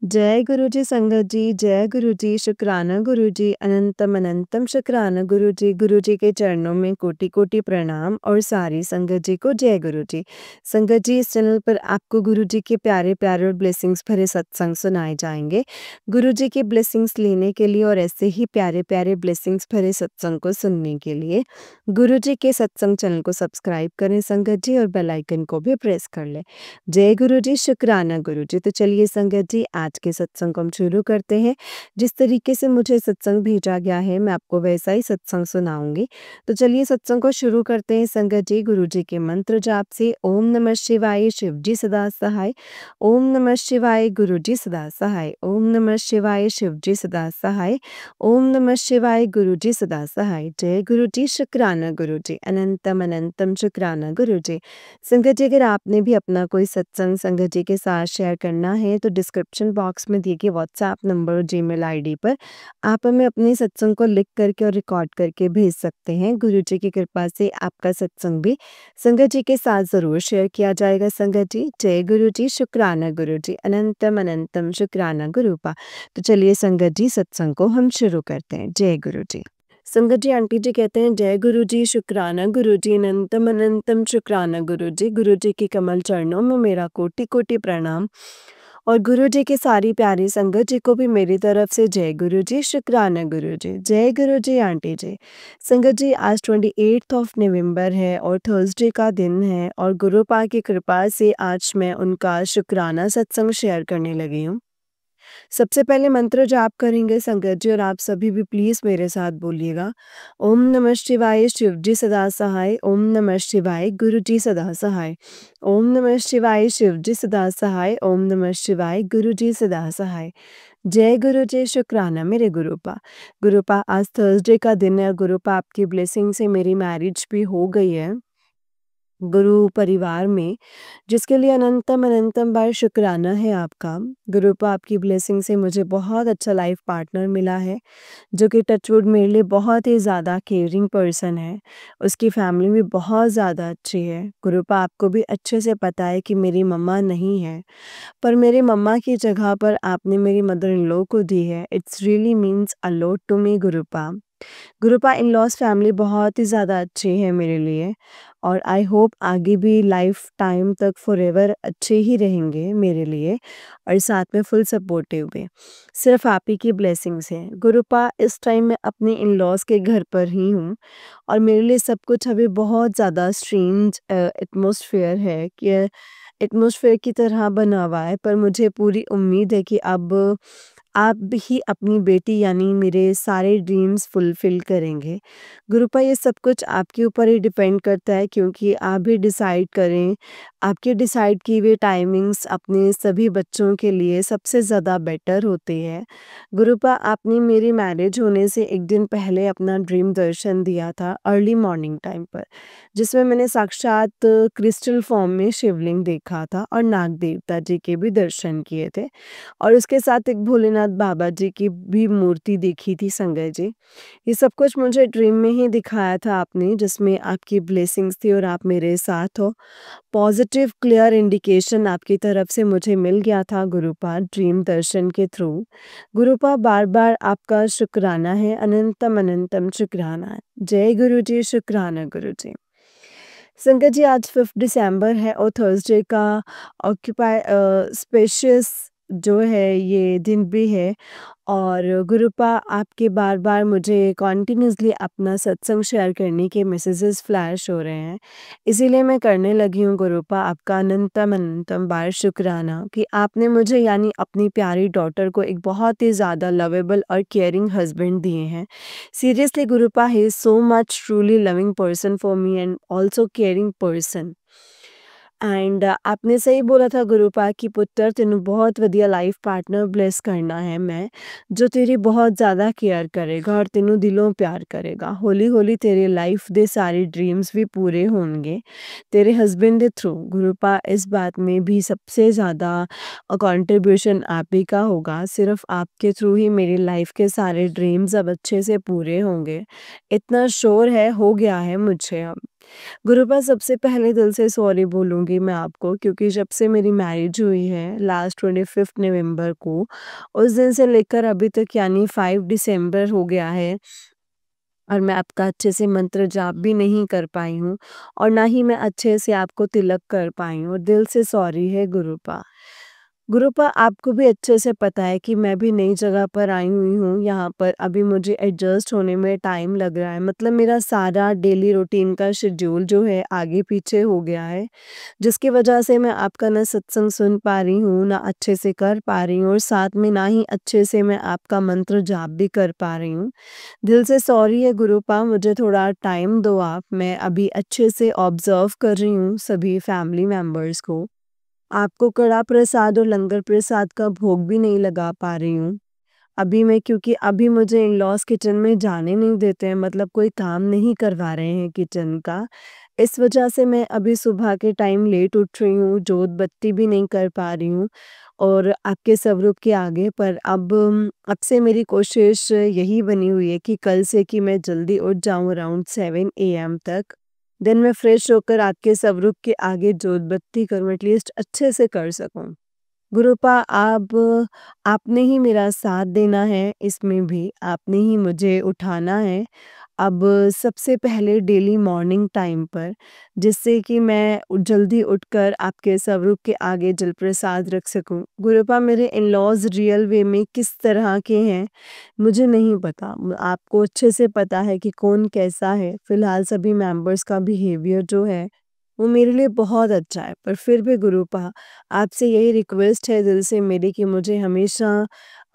जय गुरु जी संगत जी, जय गुरु जी, शुक्राना गुरु जी, अनंतम अनंतम शुक्राना गुरु जी के चरणों में कोटि-कोटि प्रणाम और सारी संगत जी को जय गुरु जी। संगत जी इस चैनल पर आपको गुरु जी के प्यारे-प्यारे और ब्लेसिंग्स भरे सत्संग सुनाए जाएँगे। गुरु जी के ब्लेसिंग्स लेने के लिए और ऐसे ही प्यारे-प्यारे ब्लेसिंग्स भरे सत्संग को सुनने के लिए गुरु जी के सत्संग चैनल को सब्सक्राइब करें संगत जी और बेल आइकन को भी प्रेस कर लें। जय गुरु जी, शुक्राना गुरु जी। तो चलिए संगत जी आज के सत्संग को हम शुरू करते हैं। जिस तरीके से मुझे सत्संग भेजा गया है मैं आपको वैसा ही सत्संग सुनाऊंगी। तो चलिए सत्संग को शुरू करते हैं संगत जी गुरु जी के मंत्र जाप से। ओम नमः शिवाय, शिव जी सदा सहाय। ओम नमः शिवाय, गुरु जी सदा सहाय। ओम नमः शिवाय, शिव जी सदा सहाय। ओम नमः शिवाय, गुरु जी सदा सहाय। जय गुरु जी, शुक्राना गुरु जी, अनंतम अनंतम शुक्राना गुरु जी। संगत जी अगर आपने भी अपना कोई सत्संग संगत जी के साथ शेयर करना है तो डिस्क्रिप्शन बॉक्स में दिए गए व्हाट्सएप नंबर और जीमेल आईडी पर आप हमें अपने सत्संग को लिख करके और रिकॉर्ड करके भेज सकते हैं। गुरु जी की कृपा से आपका सत्संग भी संगत जी के साथ ज़रूर शेयर किया जाएगा संगत जी। जय गुरु जी, शुक्राना गुरु जी, अनंतम अनंतम शुक्राना गुरुपा। तो चलिए संगत जी सत्संग को हम शुरू करते हैं। जय गुरु जी। संगत जी आंटी जी कहते हैं जय गुरु जी, शुक्राना गुरु जी, अनंतम अनंतम शुक्राना गुरु जी के कमल चरणों में मेरा कोटि कोटि प्रणाम और गुरु जी की सारी प्यारी संगत जी को भी मेरी तरफ से जय गुरु जी, शुक्राना गुरु जी। जय गुरु जी आंटी जी। संगत जी आज 28 ऑफ नवंबर है और थर्सडे का दिन है और गुरुपा की कृपा से आज मैं उनका शुक्राना सत्संग शेयर करने लगी हूँ। सबसे पहले मंत्र जाप करेंगे संगत जी और आप सभी भी प्लीज़ मेरे साथ बोलिएगा। ओम नमः शिवाय, शिव जी सदा सहाय। ओम नमः शिवाय, गुरु जी सदा सहाय। ओम नमः शिवाय, शिव जी सदा सहाय। ओम नमः शिवाय, गुरु जी सदा सहाय। जय गुरु जी, शुक्राना मेरे गुरुपा। गुरुपा आज थर्सडे का दिन है। गुरुपा आपकी ब्लेसिंग से मेरी मैरिज भी हो गई है गुरु परिवार में, जिसके लिए अनंतम अनंतम बार शुक्राना है आपका। गुरुपा आपकी ब्लेसिंग से मुझे बहुत अच्छा लाइफ पार्टनर मिला है, जो कि टचवुड मेरे लिए बहुत ही ज़्यादा केयरिंग पर्सन है। उसकी फैमिली भी बहुत ज़्यादा अच्छी है। गुरुपा आपको भी अच्छे से पता है कि मेरी मम्मा नहीं है, पर मेरी मम्मा की जगह पर आपने मेरी मदर इन लॉ को दी है। It's really means a lot to me Gurupa. Gurupa in laws family बहुत ही ज़्यादा अच्छी है मेरे लिए और आई होप आगे भी लाइफ टाइम तक फॉरएवर अच्छे ही रहेंगे मेरे लिए और साथ में फुल सपोर्टिव भी। सिर्फ आप ही की ब्लेसिंग्स हैं। गुरुपा इस टाइम मैं अपने इन लॉज के घर पर ही हूँ और मेरे लिए सब कुछ अभी बहुत ज़्यादा स्ट्रेंज एटमॉस्फेयर है कि एटमॉस्फेयर की तरह बना हुआ है, पर मुझे पूरी उम्मीद है कि अब आप ही अपनी बेटी यानी मेरे सारे ड्रीम्स फुलफ़िल करेंगे। गुरुपा ये सब कुछ आपके ऊपर ही डिपेंड करता है क्योंकि आप ही डिसाइड करें, आपके डिसाइड किए हुए टाइमिंग्स अपने सभी बच्चों के लिए सबसे ज़्यादा बेटर होती है। गुरुपा आपने मेरी मैरिज होने से 1 दिन पहले अपना ड्रीम दर्शन दिया था अर्ली मॉर्निंग टाइम पर, जिसमें मैंने साक्षात क्रिस्टल फॉर्म में शिवलिंग देखा था और नाग देवता जी के भी दर्शन किए थे और उसके साथ एक भोलेनाथ बाबा जी की भी मूर्ति देखी थी संगत जी। ये सब कुछ मुझे ड्रीम में ही दिखाया था आपने, जिसमें आपकी ब्लेसिंग्स थी और आप मेरे साथ हो। पॉजिटिव क्लियर इंडिकेशन आपकी तरफ से मुझे मिल गया था गुरुपा ड्रीम दर्शन के थ्रू। गुरुपा बार-बार आपका शुक्राना है, अनंतम अनंतम शुक्राना है। जय गुरु जी, शुक्राना गुरु जी। संगत जी आज 5 दिसंबर है और थर्सडे का ऑक्यूपाई स्पेशियस जो है ये दिन भी है और गुरुपा आपके बार-बार मुझे कंटिन्यूअसली अपना सत्संग शेयर करने के मैसेजेस फ्लैश हो रहे हैं। इसीलिए मैं करने लगी हूँ गुरुपा आपका अनंतम अनंतम बार शुक्राना कि आपने मुझे यानी अपनी प्यारी डॉटर को एक बहुत ही ज़्यादा लवेबल और केयरिंग हस्बैंड दिए हैं। Seriously गुरुपा he is so much truly loving person for me and also caring person. And आपने सही बोला था गुरुपा कि पुੱਤਰ ਤੈਨੂੰ बहुत ਵਧੀਆ ਲਾਈਫ ਪਾਰਟਨਰ ਬਲੈਸ ਕਰਨਾ ਹੈ ਮੈਂ ਜੋ ਤੇਰੀ ਬਹੁਤ ज़्यादा केयर करेगा और तेनू दिलों प्यार करेगा। हौली हौली तेरे लाइफ दे सारे ड्रीम्स भी पूरे होंगे तेरे हस्बैंड के थ्रू। गुरुपा इस बात में भी सबसे ज़्यादा कंट्रीब्यूशन आप ही का होगा। सिर्फ आपके थ्रू ही मेरी लाइफ के सारे ड्रीम्स अब अच्छे से पूरे होंगे, इतना श्योर है, हो गया है मुझे अब। गुरुपा सबसे पहले दिल से सॉरी बोलूँगी मैं आपको, क्योंकि जब से मेरी मैरिज हुई है लास्ट 25 नवंबर को, उस दिन से लेकर अभी तक यानी 5 दिसंबर हो गया है और मैं आपका अच्छे से मंत्र जाप भी नहीं कर पाई हूँ और ना ही मैं अच्छे से आपको तिलक कर पाई हूँ। दिल से सॉरी है गुरुपा। गुरुपा, आपको भी अच्छे से पता है कि मैं भी नई जगह पर आई हुई हूँ, यहाँ पर अभी मुझे एडजस्ट होने में टाइम लग रहा है। मतलब मेरा सारा डेली रूटीन का शेड्यूल जो है आगे-पीछे हो गया है, जिसकी वजह से मैं आपका ना सत्संग सुन पा रही हूँ, ना अच्छे से कर पा रही हूँ और साथ में ना ही अच्छे से मैं आपका मंत्र जाप भी कर पा रही हूँ। दिल से सॉरी है गुरुपा, मुझे थोड़ा टाइम दो आप, मैं अभी अच्छे से ऑब्ज़र्व कर रही हूँ सभी फैमिली मेंबर्स को। आपको कड़ा प्रसाद और लंगर प्रसाद का भोग भी नहीं लगा पा रही हूँ। अभी मैं, क्योंकि अभी मुझे इन-लॉज़ किचन में जाने नहीं देते हैं, मतलब कोई काम नहीं करवा रहे हैं किचन का। इस वजह से मैं अभी सुबह के टाइम लेट उठ रही हूँ, जोत बत्ती भी नहीं कर पा रही हूँ और आपके स्वरूप के आगे पर अब से मेरी कोशिश यही बनी हुई है कि कल से कि मैं जल्दी उठ जाऊँ अराउंड 7 एएम तक। देन मैं फ्रेश होकर आपके स्वरूप के आगे जोत बत्ती करूँ, एटलीस्ट अच्छे से कर सकूँ। गुरुपा, आपने ही मेरा साथ देना है इसमें भी, आपने ही मुझे उठाना है। अब सबसे पहले डेली मॉर्निंग टाइम पर, जिससे कि मैं जल्दी उठकर आपके स्वरूप के आगे जल प्रसाद रख सकूँ। गुरुपा, मेरे इन-लॉज़ रियल वे में किस तरह के हैं, मुझे नहीं पता। आपको अच्छे से पता है कि कौन कैसा है। फिलहाल सभी मेंबर्स का बिहेवियर जो है वो मेरे लिए बहुत अच्छा है, पर फिर भी गुरुपा, आपसे यही रिक्वेस्ट है दिल से मेरी कि मुझे हमेशा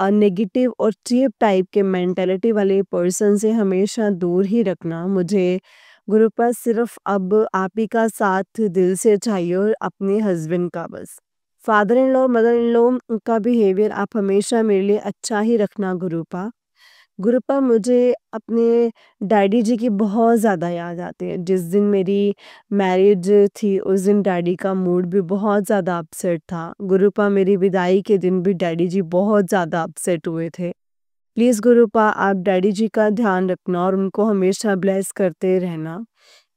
नेगेटिव और चीप टाइप के मेंटालिटी वाले पर्सन से हमेशा दूर ही रखना। मुझे गुरुपा सिर्फ़ अब आप ही का साथ दिल से चाहिए और अपने हस्बैंड का बस। Father in law, mother in law का बिहेवियर आप हमेशा मेरे लिए अच्छा ही रखना गुरुपा। गुरुपा, मुझे अपने डैडी जी की बहुत ज़्यादा याद आती है। जिस दिन मेरी मैरिज थी उस दिन डैडी का मूड भी बहुत ज़्यादा अपसेट था। गुरुपा, मेरी विदाई के दिन भी डैडी जी बहुत ज़्यादा अपसेट हुए थे। प्लीज़ गुरुपा, आप डैडी जी का ध्यान रखना और उनको हमेशा ब्लेस करते रहना।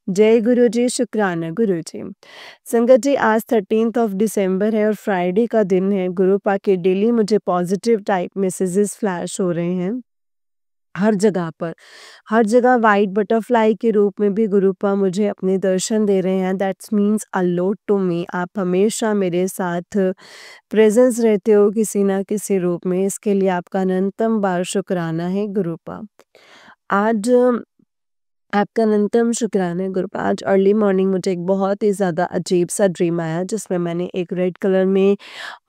जय गुरु जी, शुक्राना गुरु जी। संगत जी, आज 13th ऑफ दिसंबर है और फ्राइडे का दिन है। गुरुपा के डेली मुझे पॉजिटिव टाइप मैसेजेस फ्लैश हो रहे हैं। हर जगह पर, हर जगह व्हाइट बटरफ्लाई के रूप में भी गुरुपा मुझे अपने दर्शन दे रहे हैं। That's means a lot to me. आप हमेशा मेरे साथ प्रेज़ेंस रहते हो किसी न किसी रूप में, इसके लिए आपका अनंतम बार शुक्राना है गुरुपा। आज आपका अनंतम शुक्राना है गुरुपा। आज अर्ली मॉर्निंग मुझे एक बहुत ही ज़्यादा अजीब-सा ड्रीम आया, जिसमें मैंने एक रेड कलर में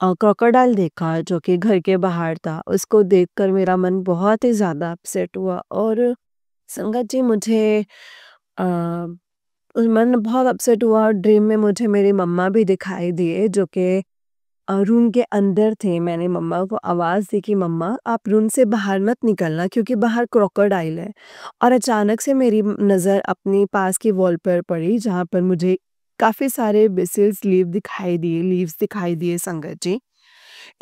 क्रोकोडाइल देखा जो कि घर के बाहर था। उसको देखकर मेरा मन बहुत ही ज़्यादा अपसेट हुआ और संगत जी, मुझे अ, मन बहुत अपसेट हुआ और ड्रीम में मुझे मेरी मम्मा भी दिखाई दिए, जो कि रूम के अंदर थे। मैंने मम्मा को आवाज़ दी कि मम्मा, आप रूम से बाहर मत निकलना क्योंकि बाहर क्रोकोडाइल है। और अचानक से मेरी नज़र अपनी पास की वॉल पर पड़ी, जहाँ पर मुझे काफ़ी सारे बेसिल्स लीव्स दिखाई दिए संगत जी।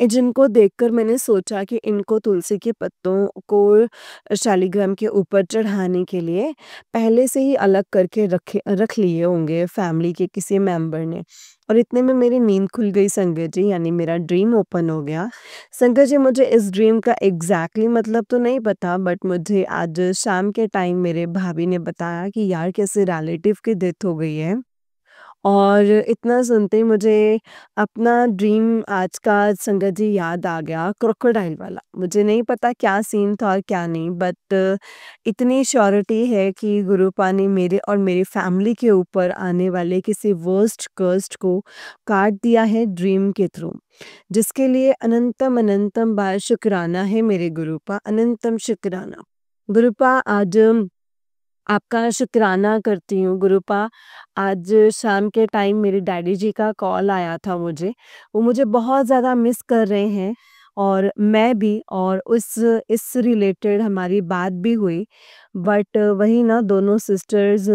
जिनको देखकर मैंने सोचा कि इनको तुलसी के पत्तों को शालिग्राम के ऊपर चढ़ाने के लिए पहले से ही अलग करके रख लिए होंगे फैमिली के किसी मेंबर ने। और इतने में मेरी नींद खुल गई संगत जी, यानी मेरा ड्रीम ओपन हो गया। संगत जी, मुझे इस ड्रीम का एग्जैक्टली मतलब तो नहीं पता, बट मुझे आज शाम के टाइम मेरे भाभी ने बताया कि यार किसी रिलेटिव की डेथ हो गई है। और इतना सुनते ही मुझे अपना ड्रीम आज का संगत जी याद आ गया, क्रोकोडाइल वाला। मुझे नहीं पता क्या सीन था और क्या नहीं, बट इतनी श्योरिटी है कि गुरुपा ने मेरे और मेरी फैमिली के ऊपर आने वाले किसी वर्स्ट कर्स्ड को काट दिया है ड्रीम के थ्रू, जिसके लिए अनंतम अनंतम बार शुक्राना है मेरे गुरुपा, अनंतम शुक्राना। गुरुपा, आज आपका शुक्राना करती हूँ गुरुपा। आज शाम के टाइम मेरे डैडी जी का कॉल आया था मुझे। वो मुझे बहुत ज़्यादा मिस कर रहे हैं और मैं भी, और उस इस रिलेटेड हमारी बात भी हुई। बट वही ना, दोनों सिस्टर्स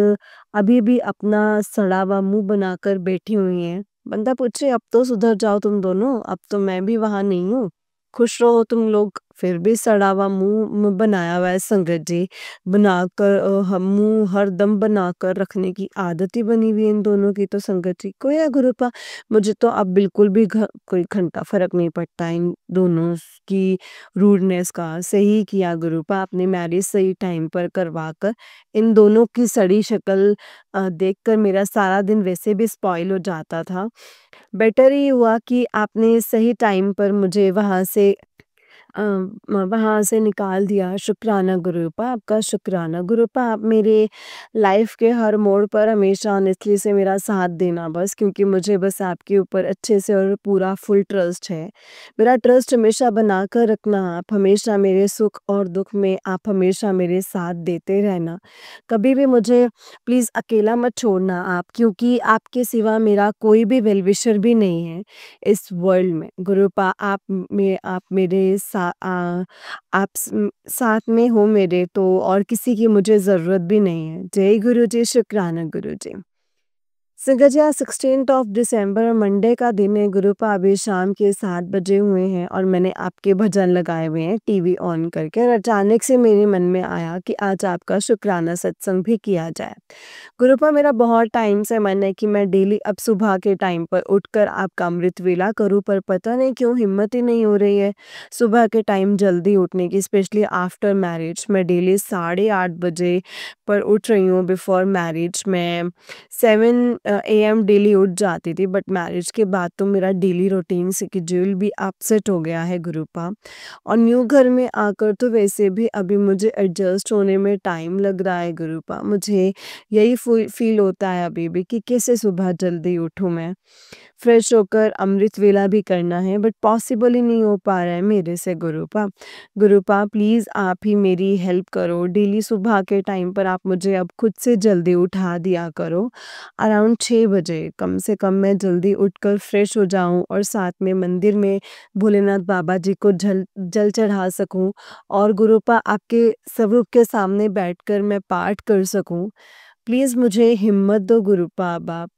अभी भी अपना सड़ा हुआ मुँह बनाकर बैठी हुई हैं। बंदा पूछे, अब तो सुधर जाओ तुम दोनों, अब तो मैं भी वहाँ नहीं हूँ। खुश रहो तुम लोग फिर भी सड़ा हुआ मुँह बनाया हुआ है संगत जी। बनाकर हम मुँह हरदम बनाकर रखने की आदत ही बनी हुई है इन दोनों की तो संगत जी। कोई है गुरुपा, मुझे तो अब बिल्कुल भी कोई घंटा फ़र्क नहीं पड़ता इन दोनों की रूडनेस का। सही किया गुरुपा आपने मैरिज सही टाइम पर करवा कर। इन दोनों की सड़ी शक्ल देखकर मेरा सारा दिन वैसे भी स्पॉइल हो जाता था। बेटर ही हुआ कि आपने सही टाइम पर मुझे वहाँ से निकाल दिया। शुक्राना गुरूपा, आपका शुक्राना गुरूपा। आप मेरे लाइफ के हर मोड़ पर हमेशा ऑनेस्टली से मेरा साथ देना बस, क्योंकि मुझे बस आपके ऊपर अच्छे से और पूरा फुल ट्रस्ट है। मेरा ट्रस्ट हमेशा बना कर रखना आप, हमेशा मेरे सुख और दुख में आप हमेशा मेरे साथ देते रहना। कभी भी मुझे प्लीज़ अकेला मत छोड़ना आप, क्योंकि आपके सिवा मेरा कोई भी वेल विशर भी नहीं है इस वर्ल्ड में। गुरूपा आप मेरे आप साथ में हो मेरे, तो और किसी की मुझे ज़रूरत भी नहीं है। जय गुरु जी, शुक्राना गुरु जी। संगत जी, आज 16th ऑफ दिसंबर मंडे का दिन है। गुरुपा अभी शाम के 7 बजे हुए हैं और मैंने आपके भजन लगाए हुए हैं टीवी ऑन करके, और अचानक से मेरे मन में आया कि आज आपका शुक्राना सत्संग भी किया जाए। गुरुपा मेरा बहुत टाइम से मन है कि मैं डेली अब सुबह के टाइम पर उठकर आपका अमृत वेला करूं, पर पता नहीं क्यों हिम्मत ही नहीं हो रही है सुबह के टाइम जल्दी उठने की, स्पेशली आफ्टर मैरिज। मैं डेली 8:30 बजे पर उठ रही हूँ। बिफोर मैरिज मैं 7 AM डेली उठ जाती थी, बट मैरिज के बाद तो मेरा डेली रूटीन शेड्यूल भी अपसेट हो गया है गुरुपा। और न्यू घर में आकर तो वैसे भी अभी मुझे एडजस्ट होने में टाइम लग रहा है गुरुपा। मुझे यही फील होता है अभी भी कि कैसे सुबह जल्दी उठूँ मैं। फ्रेश होकर अमृत वेला भी करना है, बट पॉसिबल ही नहीं हो पा रहा है मेरे से गुरुपा। गुरुपा प्लीज़ आप ही मेरी हेल्प करो। डेली सुबह के टाइम पर आप मुझे अब खुद से जल्दी उठा दिया करो। अराउंड 6 बजे कम से कम मैं जल्दी उठकर फ्रेश हो जाऊँ और साथ में मंदिर में भोलेनाथ बाबा जी को जल चढ़ा सकूँ, और गुरुपा आपके स्वरूप के सामने बैठकर मैं पाठ कर सकूँ। प्लीज़ मुझे हिम्मत दो गुरुपा अब आप।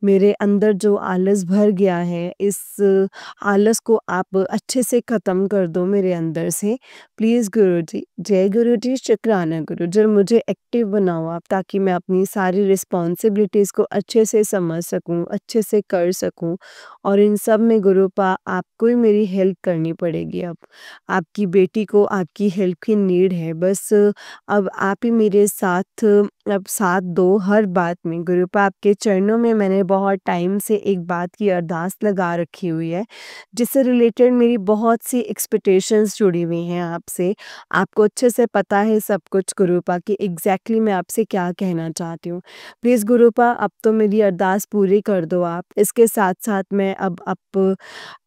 मेरे अंदर जो आलस भर गया है, इस आलस को आप अच्छे से ख़त्म कर दो मेरे अंदर से। प्लीज़ गुरुजी, जय गुरुजी, शुक्राना गुरुजी। और मुझे एक्टिव बनाओ आप, ताकि मैं अपनी सारी रिस्पॉन्सिबिलिटीज़ को अच्छे से समझ सकूँ, अच्छे से कर सकूँ। और इन सब में गुरुपा आपको ही मेरी हेल्प करनी पड़ेगी अब। आपकी बेटी को आपकी हेल्प की नीड है। बस अब आप ही मेरे साथ अब साथ दो हर बात में। गुरुपा आपके चरणों में मैंने बहुत टाइम से एक बात की अरदास लगा रखी हुई है, जिससे रिलेटेड मेरी बहुत सी एक्सपेक्टेशंस जुड़ी हुई हैं आपसे। आपको अच्छे से पता है सब कुछ गुरुपा कि एग्ज़ैक्टली मैं आपसे क्या कहना चाहती हूँ। प्लीज़ गुरुपा अब तो मेरी अरदास पूरी कर दो आप। इसके साथ-साथ मैं अब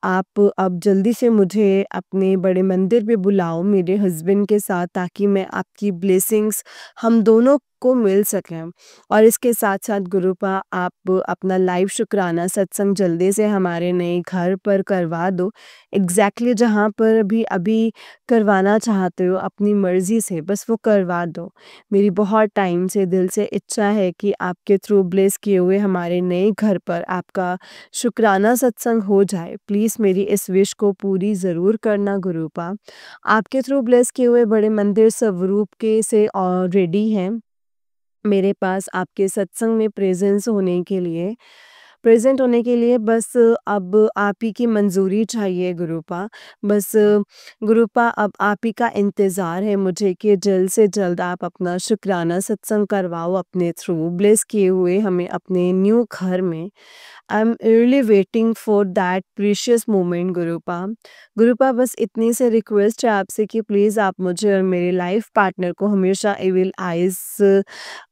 आप अब जल्दी से मुझे अपने बड़े मंदिर पे बुलाओ मेरे हस्बैंड के साथ, ताकि मैं आपकी ब्लेसिंग्स हम दोनों को मिल सकें। और इसके साथ-साथ गुरुपा आप अपना लाइव शुक्राना सत्संग जल्दी से हमारे नए घर पर करवा दो। एग्ज़ैक्टली जहाँ पर भी अभी करवाना चाहते हो अपनी मर्ज़ी से, बस वो करवा दो। मेरी बहुत टाइम से दिल से इच्छा है कि आपके थ्रू ब्लेस किए हुए हमारे नए घर पर आपका शुक्राना सत्संग हो जाए। प्लीज़ मेरी इस विश को पूरी ज़रूर करना गुरुपा। आपके थ्रू ब्लेस किए हुए बड़े मंदिर स्वरूप के से रेडी हैं मेरे पास आपके सत्संग में प्रेज़ेंट होने के लिए। बस अब आप ही की मंज़ूरी चाहिए गुरुपा। बस गुरुपा अब आप ही का इंतज़ार है मुझे कि जल्द से जल्द आप अपना शुक्राना सत्संग करवाओ अपने थ्रू ब्लेस किए हुए हमें अपने न्यू घर में। I am really waiting for that precious moment Gurupa. Gurupa बस इतनी सी रिक्वेस्ट है आपसे कि प्लीज़ आप मुझे और मेरे लाइफ पार्टनर को हमेशा इविल आइज़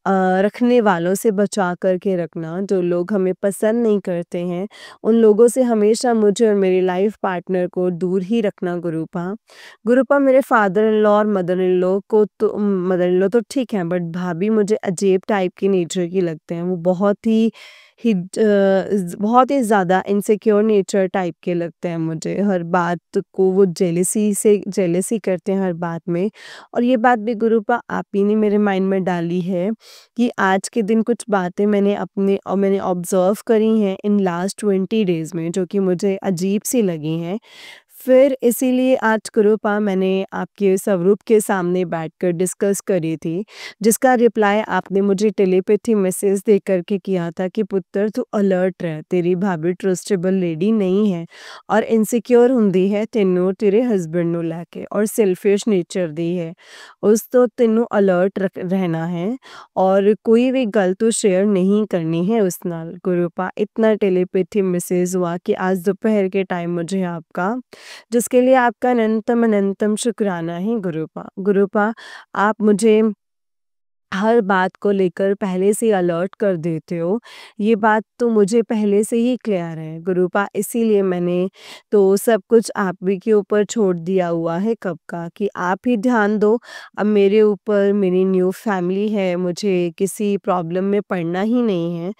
रखने वालों से बचा कर के रखना। जो लोग हमें पसंद नहीं करते हैं, उन लोगों से हमेशा मुझे और मेरे लाइफ पार्टनर को दूर ही रखना गुरुपा। गुरुपा मेरे फादर इन लॉ और मदर इन लॉ तो ठीक हैं, बट भाभी मुझे अजीब टाइप की नेचर की लगते हैं। वो बहुत ही ज़्यादा इनसिक्योर नेचर टाइप के लगते हैं मुझे। हर बात को वो जेलसी करते हैं हर बात में। और ये बात भी गुरुपा आप ही ने मेरे माइंड में डाली है कि आज के दिन कुछ बातें मैंने ऑब्ज़र्व करी हैं इन लास्ट 20 डेज़ में, जो कि मुझे अजीब सी लगी हैं। फिर इसीलिए आज कृपा मैंने आपके स्वरूप के सामने बैठकर डिस्कस करी थी, जिसका रिप्लाई आपने मुझे टेलीपैथी मैसेज दे कर के किया था कि पुत्र तू अलर्ट रह, तेरी भाभी ट्रस्टेबल लेडी नहीं है और इनसिक्योर ਹੁੰਦੀ ਹੈ ਤੈਨੂੰ ਤੇਰੇ ਹਸਬੈਂਡ ਨੂੰ ਲੈ ਕੇ और सेल्फिश नेचर ਦੀ ਹੈ। ਉਸ ਤੋਂ ਤੈਨੂੰ अलर्ट रहना है और कोई भी गल तो शेयर नहीं करनी है उस नाल। गुरुपा इतना टेलीपैथी मैसेज हुआ कि आज दोपहर के टाइम मुझे आपका जिसके लिए आपका अनंतम अनंतम शुक्राना है गुरुपा। गुरुपा आप मुझे हर बात को लेकर पहले से अलर्ट कर देते हो, ये बात तो मुझे पहले से ही क्लियर है गुरुपा, इसीलिए मैंने तो सब कुछ आप ही के ऊपर छोड़ दिया हुआ है कब का कि आप ही ध्यान दो। अब मेरे ऊपर मेरी न्यू फैमिली है, मुझे किसी प्रॉब्लम में पड़ना ही नहीं है।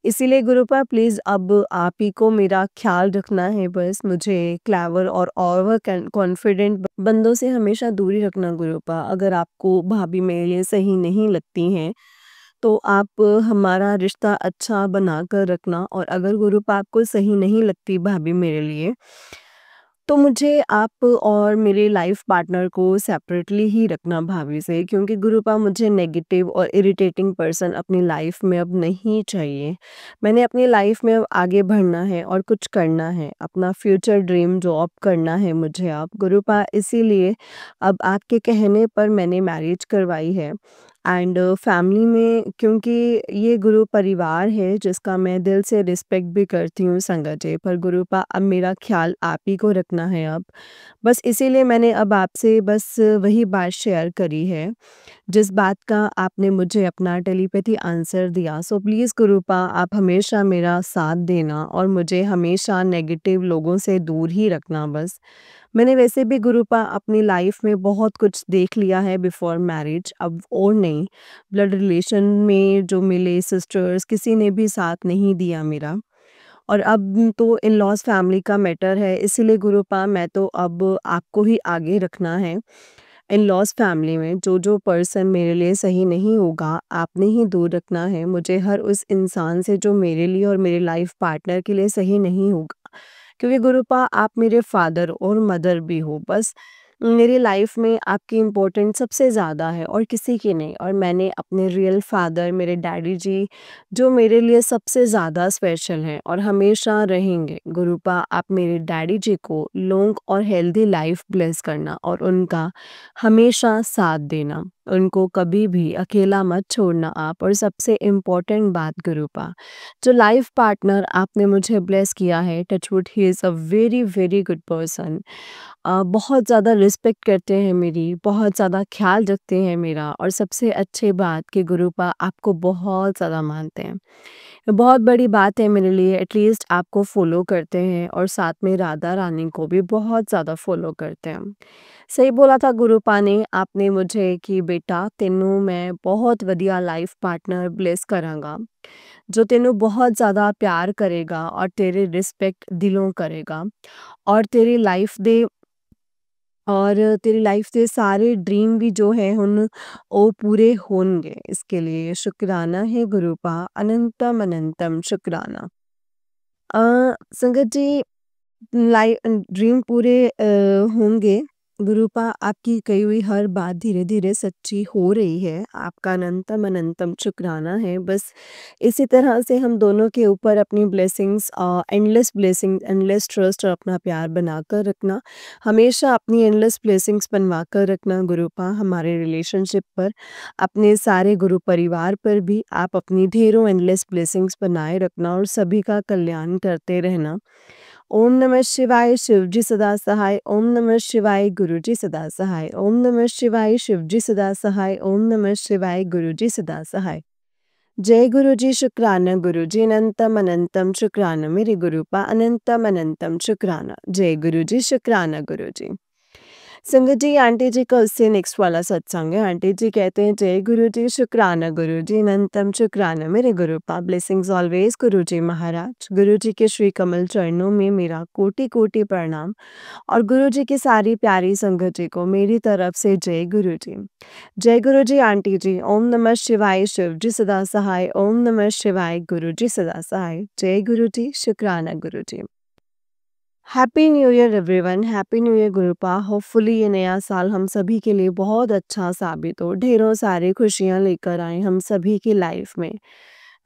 इसीलिए गुरुपा प्लीज़ अब आप ही को मेरा ख़्याल रखना है बस, मुझे क्लेवर और ओवर कॉन्फिडेंट बंदों से हमेशा दूरी रखना गुरुपा। अगर आपको भाभी मेरे लिए सही नहीं लगती हैं, तो आप हमारा रिश्ता अच्छा बना कर रखना और अगर गुरुपा आपको सही नहीं लगती भाभी मेरे लिए, तो मुझे आप और मेरे लाइफ पार्टनर को सेपरेटली ही रखना भाभी से क्योंकि गुरुपा मुझे नेगेटिव और इरिटेटिंग पर्सन अपनी लाइफ में अब नहीं चाहिए। मैंने अपनी लाइफ में अब आगे बढ़ना है और कुछ करना है, अपना फ्यूचर ड्रीम जॉब करना है मुझे अब गुरुपा, इसीलिए अब आपके कहने पर मैंने मैरिज करवाई है। एंड फैमिली में क्योंकि ये गुरु परिवार है जिसका मैं दिल से रिस्पेक्ट भी करती हूँ संगत पर गुरुपा अब मेरा ख्याल आप ही को रखना है अब। बस इसीलिए मैंने अब आपसे बस वही बात शेयर करी है, जिस बात का आपने मुझे अपना टेलीपैथी आंसर दिया। सो प्लीज़ गुरुपा आप हमेशा मेरा साथ देना और मुझे हमेशा नेगेटिव लोगों से दूर ही रखना बस। मैंने वैसे भी गुरुपा अपनी लाइफ में बहुत कुछ देख लिया है बिफोर मैरिज, अब और नहीं। ब्लड रिलेशन में जो मिले सिस्टर्स किसी ने भी साथ नहीं दिया मेरा और अब तो इन लॉज फैमिली का मैटर है, इसीलिए गुरुपा मैं तो अब आपको ही आगे रखना है। इन लॉज फैमिली में जो पर्सन मेरे लिए सही नहीं होगा, आपने ही दूर रखना है मुझे हर उस इंसान से जो मेरे लिए और मेरे लाइफ पार्टनर के लिए सही नहीं होगा। क्योंकि गुरुपा आप मेरे फादर और मदर भी हो, बस मेरी लाइफ में आपकी इम्पोर्टेंस सबसे ज़्यादा है और किसी की नहीं। और मैंने अपने रियल फादर मेरे डैडी जी जो मेरे लिए सबसे ज़्यादा स्पेशल हैं और हमेशा रहेंगे। गुरुपा आप मेरे डैडी जी को लॉन्ग और हेल्दी लाइफ ब्लेस करना और उनका हमेशा साथ देना, उनको कभी भी अकेला मत छोड़ना आप। और सबसे इम्पोर्टेंट बात गुरुपा, जो लाइफ पार्टनर आपने मुझे ब्लेस किया है touchwood he is a very very good person, बहुत ज़्यादा रिस्पेक्ट करते हैं मेरी, बहुत ज़्यादा ख्याल रखते हैं मेरा और सबसे अच्छी बात कि गुरुपा आपको बहुत ज़्यादा मानते हैं। ये बहुत बड़ी बात है मेरे लिए, एटलीस्ट आपको फॉलो करते हैं और साथ में राधा रानी को भी बहुत ज़्यादा फॉलो करते हैं। सही बोला था गुरुपा ने आपने मुझे कि बेटा तेनू मैं बहुत वधिया लाइफ पार्टनर ब्लेस करांगा, जो तेनू बहुत ज़्यादा प्यार करेगा और तेरे रिस्पेक्ट दिलों करेगा और तेरी लाइफ ਦੇ ਸਾਰੇ ड्रीम भी जो है हुन वो पूरे होंगे। इसके लिए शुक्राना है गुरुपा, अनंतम अनंतम शुक्राना। संगत जी ड्रीम पूरे होंगे। गुरुपा आपकी कही हुई हर बात धीरे धीरे सच्ची हो रही है, आपका अनंतम अनंतम शुक्राना है। बस इसी तरह से हम दोनों के ऊपर अपनी ब्लेसिंग्स ब्लेसिंग एंडलेस ट्रस्ट और अपना प्यार बनाकर रखना, हमेशा अपनी एंडलेस ब्लेसिंग्स बनवा कर रखना गुरुपा हमारे रिलेशनशिप पर, अपने सारे गुरु परिवार पर भी आप अपनी ढेरों एंडलेस ब्लेसिंग्स बनाए रखना और सभी का कल्याण करते रहना। ओम नमः शिवाय शिवजी सदा सहाय, ओम नमः शिवाय गुरुजी सदा सहाय, ओम नमः शिवाय शिवजी सदा सहाय, ओम नमः शिवाय गुरुजी सदा सहाय। जय गुरुजी शुक्राना गुरुजी अनंतम अनंतम शुक्राना मेरे गुरुपा, अनंतम अनंतम शुक्राना। जय गुरुजी शुक्राना गुरुजी। संगत जी आंटी जी का उससे नेक्स्ट वाला सत्संग है। आंटी जी कहते हैं जय गुरु जी शुक्राना गुरु जी अनंतम शुक्राना मेरे गुरुपा, ब्लेसिंग्स ऑलवेज गुरु जी महाराज। गुरु जी के श्री कमल चरणों में मेरा कोटि कोटि प्रणाम और गुरु जी की सारी प्यारी संगत जी को मेरी तरफ से जय गुरु जी। जय गुरु जी आंटी जी। ओम नमः शिवाय शिव जी सदा सहाय, ओम नमः शिवाय गुरु जी सदा सहाय। जय गुरु जी शुक्राना Guru ji. Happy new year everyone, happy new year Gurupa. Hopefully ये नया साल हम सभी के लिए बहुत अच्छा साबित हो, ढेरों सारी खुशियाँ लेकर आए हम सभी की लाइफ में।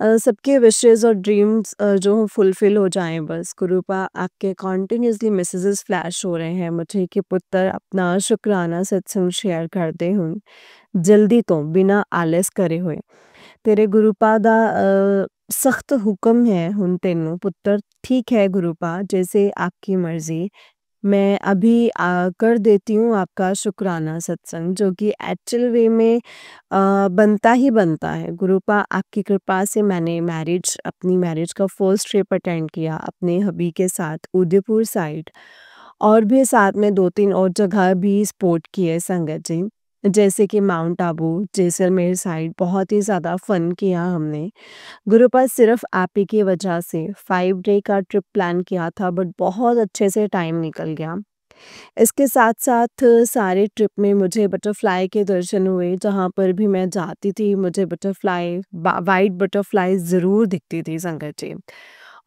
सबके विशेज़ और ड्रीम्स जो फुलफिल हो जाएँ बस। गुरुपा आपके कंटिन्यूअसली मैसेजेस फ्लैश हो रहे हैं मुझे कि पुत्र अपना शुक्राना सत्संग शेयर करते हुए जल्दी तो बिना आलस करे हुए। तेरे गुरुपा दा सख्त हुक्म है हुन तेनू पुत्र। ठीक है गुरुपा, जैसे आपकी मर्ज़ी। मैं अभी कर देती हूँ आपका शुक्राना सत्संग, जो कि एक्चुअल वे में बनता ही बनता है। गुरुपा आपकी कृपा से मैंने अपनी मैरिज का फर्स्ट ट्रिप अटेंड किया अपने हबी के साथ उदयपुर साइड, और भी साथ में 2-3 और जगह भी स्पोर्ट किए संगत जी। जैसे कि माउंट आबू, जैसलमेर साइड बहुत ही ज़्यादा फन किया हमने। गुरुपा सिर्फ़ आप ही की वजह से 5 डे का ट्रिप प्लान किया था, बट बहुत अच्छे से टाइम निकल गया। इसके साथ-साथ सारे ट्रिप में मुझे बटरफ्लाई के दर्शन हुए, जहाँ पर भी मैं जाती थी मुझे व्हाइट बटरफ्लाई ज़रूर दिखती थी संगत जी।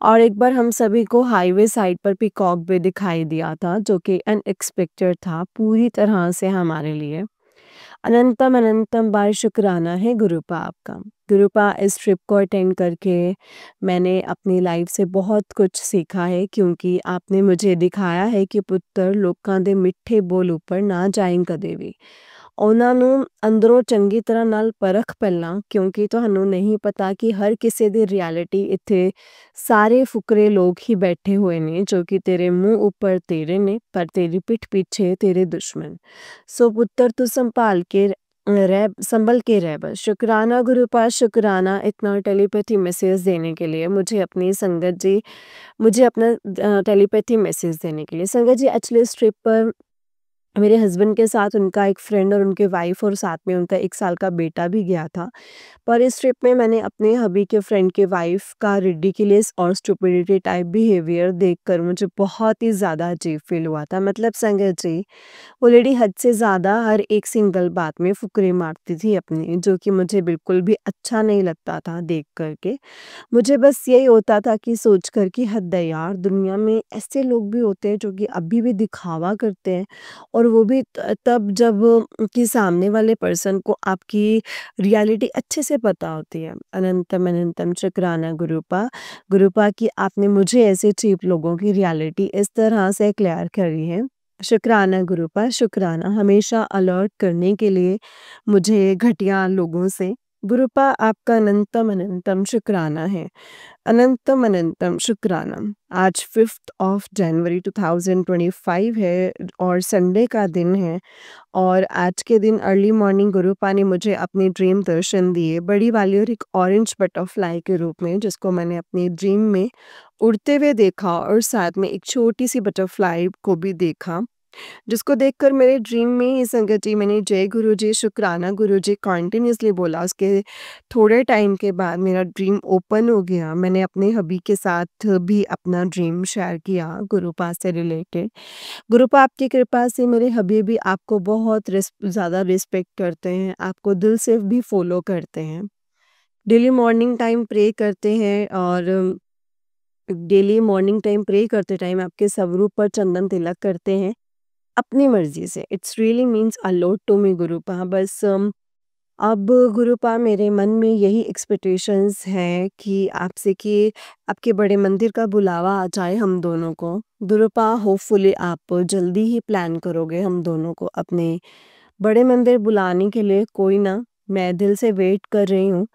और एक बार हम सभी को हाईवे साइड पर पीकॉक भी दिखाई दिया था, जो कि अनएक्सपेक्टेड था पूरी तरह से हमारे लिए। अनंतम अनंतम बार शुक्राना है गुरुपा आपका। गुरुपा इस ट्रिप को अटेंड करके मैंने अपनी लाइफ से बहुत कुछ सीखा है, क्योंकि आपने मुझे दिखाया है कि पुत्तर लोकां दे मिੱਠੇ ਬੋਲ ਉੱਪਰ ਨਾ ਜਾਈਂ ਕਦੇ ਵੀ। ਉਹਨਾਂ ਨੂੰ ਅੰਦਰੋਂ ਚੰਗੀ ਤਰ੍ਹਾਂ ਨਾਲ ਪਰਖ ਪਹਿਲਾਂ, ਕਿਉਂਕਿ ਤੁਹਾਨੂੰ ਨਹੀਂ ਪਤਾ ਕਿ ਹਰ ਕਿਸੇ ਦੀ ਰਿਐਲਿਟੀ ਇੱਥੇ ਸਾਰੇ ਫੁਕਰੇ ਲੋਕ ਹੀ ਬੈਠੇ ਹੋਏ ਨੇ, ਜੋ ਕਿ ਤੇਰੇ ਮੂੰਹ ਉੱਪਰ ਤੇਰੇ ਨੇ ਪਰ ਤੇਰੀ ਪਿੱਠ ਪਿੱਛੇ ਤੇਰੇ ਦੁਸ਼ਮਣ। सो पुत्र तू संभल के रह बस। शुक्राना गुरुपा, शुक्राना इतना टेलीपैथी मैसेज देने के लिए मुझे अपनी संगत जी, मुझे अपना टेलीपैथी मैसेज देने के लिए। संगत जी एक्चुअली इस ट्रिप पर मेरे हस्बैंड के साथ उनका एक फ्रेंड और उनके वाइफ और साथ में उनका 1 साल का बेटा भी गया था। पर इस ट्रिप में मैंने अपने हबी के फ्रेंड के वाइफ का रिडिकुलस और स्टुपिडिटी टाइप बिहेवियर देखकर मुझे बहुत ही ज़्यादा अजीब फील हुआ था। मतलब संगत जी, वो लेडी हद से ज़्यादा हर एक सिंगल बात में फुकरे मारती थी अपनी, जो कि मुझे बिल्कुल भी अच्छा नहीं लगता था देख कर के। मुझे बस यही होता था कि सोच कर कि हद है यार, दुनिया में ऐसे लोग भी होते हैं जो कि अभी भी दिखावा करते हैं, और वो भी तब जब कि सामने वाले पर्सन को आपकी रियलिटी अच्छे से पता होती है। अनंतम अनंतम शुक्राना गुरुपा। गुरुपा कि आपने मुझे ऐसे चीप लोगों की रियलिटी इस तरह से क्लियर करी है। शुक्राना गुरुपा, शुक्राना हमेशा अलर्ट करने के लिए मुझे घटिया लोगों से। गुरुपा आपका अनंतम अनंतम शुक्राना है। अनंतम अनंतम शुक्राना। आज 5th ऑफ जनवरी 2025 है और संडे का दिन है, और आज के दिन अर्ली मॉर्निंग गुरुपा ने मुझे अपने ड्रीम दर्शन दिए, बड़ी वाली और एक ऑरेंज बटरफ्लाई के रूप में, जिसको मैंने अपनी ड्रीम में उड़ते हुए देखा, और साथ में एक छोटी सी बटरफ्लाई को भी देखा, जिसको देखकर मेरे ड्रीम में ही संगत जी मैंने जय गुरुजी, शुक्राना गुरुजी कंटिन्यूअसली बोला। उसके थोड़े टाइम के बाद मेरा ड्रीम ओपन हो गया। मैंने अपने हबी के साथ भी अपना ड्रीम शेयर किया गुरुपा से रिलेटेड। गुरुपा आपकी कृपा से मेरे हबी भी आपको बहुत ज़्यादा रिस्पेक्ट करते हैं, आपको दिल से भी फॉलो करते हैं। डेली मॉर्निंग टाइम प्रे करते हैं, और डेली मॉर्निंग टाइम प्रे करते टाइम आपके स्वरूप पर चंदन तिलक करते हैं अपनी मर्ज़ी से। It's really means a lot to me Gurupa. बस अब गुरुपा मेरे मन में यही एक्सपेक्टेशंस हैं कि आपसे कि आपके बड़े मंदिर का बुलावा आ जाए हम दोनों को। गुरुपा होपफुली आप जल्दी ही प्लान करोगे हम दोनों को अपने बड़े मंदिर बुलाने के लिए। कोई ना, मैं दिल से वेट कर रही हूँ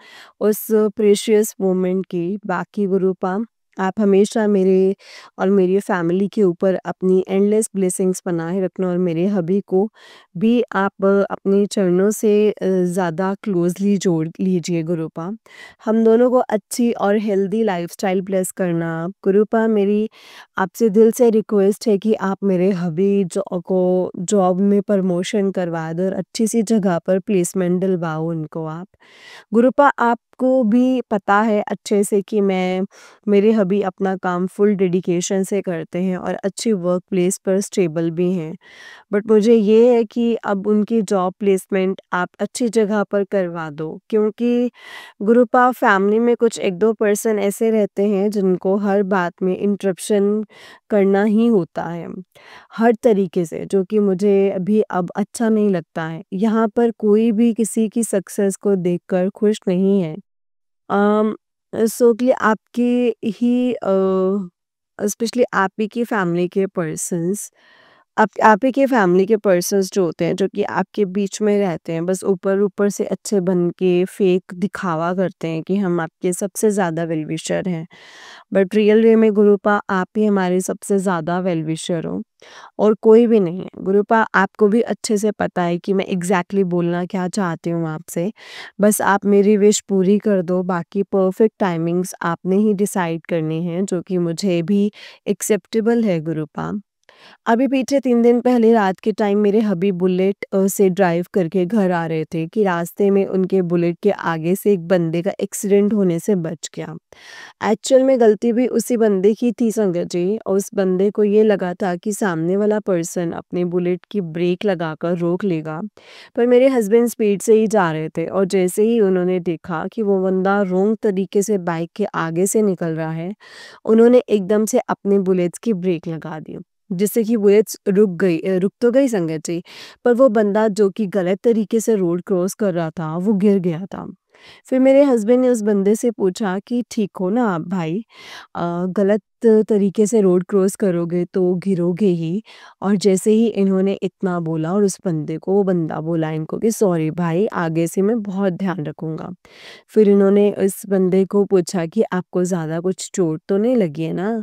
उस प्रेशियस मोमेंट की। बाकी गुरुपा आप हमेशा मेरे और मेरी फैमिली के ऊपर अपनी एंडलेस ब्लेसिंग्स बनाए रखना, और मेरे हबी को भी आप अपने चरणों से ज़्यादा क्लोज़ली जोड़ लीजिए गुरुपा। हम दोनों को अच्छी और हेल्दी लाइफ़स्टाइल ब्लेस करना। गुरुपा मेरी आपसे दिल से रिक्वेस्ट है कि आप मेरे हबी को जॉब में प्रमोशन करवा दो और अच्छी सी जगह पर प्लेसमेंट दिलवाओ उनको आप। गुरुपा आप को भी पता है अच्छे से कि मेरे हubby अपना काम फुल डेडिकेशन से करते हैं और अच्छी वर्क प्लेस पर स्टेबल भी हैं। बट मुझे ये है कि अब उनकी जॉब प्लेसमेंट आप अच्छी जगह पर करवा दो, क्योंकि गुरुपा फैमिली में कुछ 1-2 पर्सन ऐसे रहते हैं जिनको हर बात में इंटरप्शन करना ही होता है, हर तरीके से, जो कि मुझे अभी अब अच्छा नहीं लगता है। यहाँ पर कोई भी किसी की सक्सेस को देखकर खुश नहीं है। अम, सो कि आपके ही स्पेशली आप ही की फैमिली के पर्सन्स, आप ही के फैमिली के पर्सन्स जो होते हैं, जो कि आपके बीच में रहते हैं, बस ऊपर-ऊपर से अच्छे बन के फेक दिखावा करते हैं कि हम आपके सबसे ज़्यादा वेल विशर हैं। बट रियल वे में गुरूपा आप ही हमारे सबसे ज़्यादा वेल विशर हो और कोई भी नहीं है। गुरूपा आपको भी अच्छे से पता है कि मैं एग्ज़ैक्टली बोलना क्या चाहती हूँ आपसे। बस आप मेरी विश पूरी कर दो, बाकी परफेक्ट टाइमिंग्स आपने ही डिसाइड करनी है, जो कि मुझे भी एक्सेप्टेबल है गुरूपा। अभी पीछे 3 दिन पहले रात के टाइम मेरे हबी बुलेट से ड्राइव करके घर आ रहे थे कि रास्ते में उनके बुलेट के आगे से एक बंदे का एक्सीडेंट होने से बच गया। एक्चुअल में गलती भी उसी बंदे की थी संगत जी, और उस बंदे को ये लगा था कि सामने वाला पर्सन अपने बुलेट की ब्रेक लगाकर रोक लेगा, पर मेरे हस्बैंड स्पीड से ही जा रहे थे और जैसे ही उन्होंने देखा कि वो बंदा रॉन्ग तरीके से बाइक के आगे से निकल रहा है, उन्होंने एकदम से अपने बुलेट्स की ब्रेक लगा दी, जिससे कि बुलेट्स रुक तो गई संगत जी, पर वो बंदा जो कि गलत तरीके से रोड क्रॉस कर रहा था, वो गिर गया था। फिर मेरे हस्बैंड ने उस बंदे से पूछा कि ठीक हो ना आप भाई? गलत तरीके से रोड क्रॉस करोगे तो गिरोगे ही। और जैसे ही इन्होंने इतना बोला और उस बंदे को, वो बंदा बोला इनको कि सॉरी भाई, आगे से मैं बहुत ध्यान रखूँगा। फिर इन्होंने उस बंदे को पूछा कि आपको ज़्यादा कुछ चोट तो नहीं लगी है ना?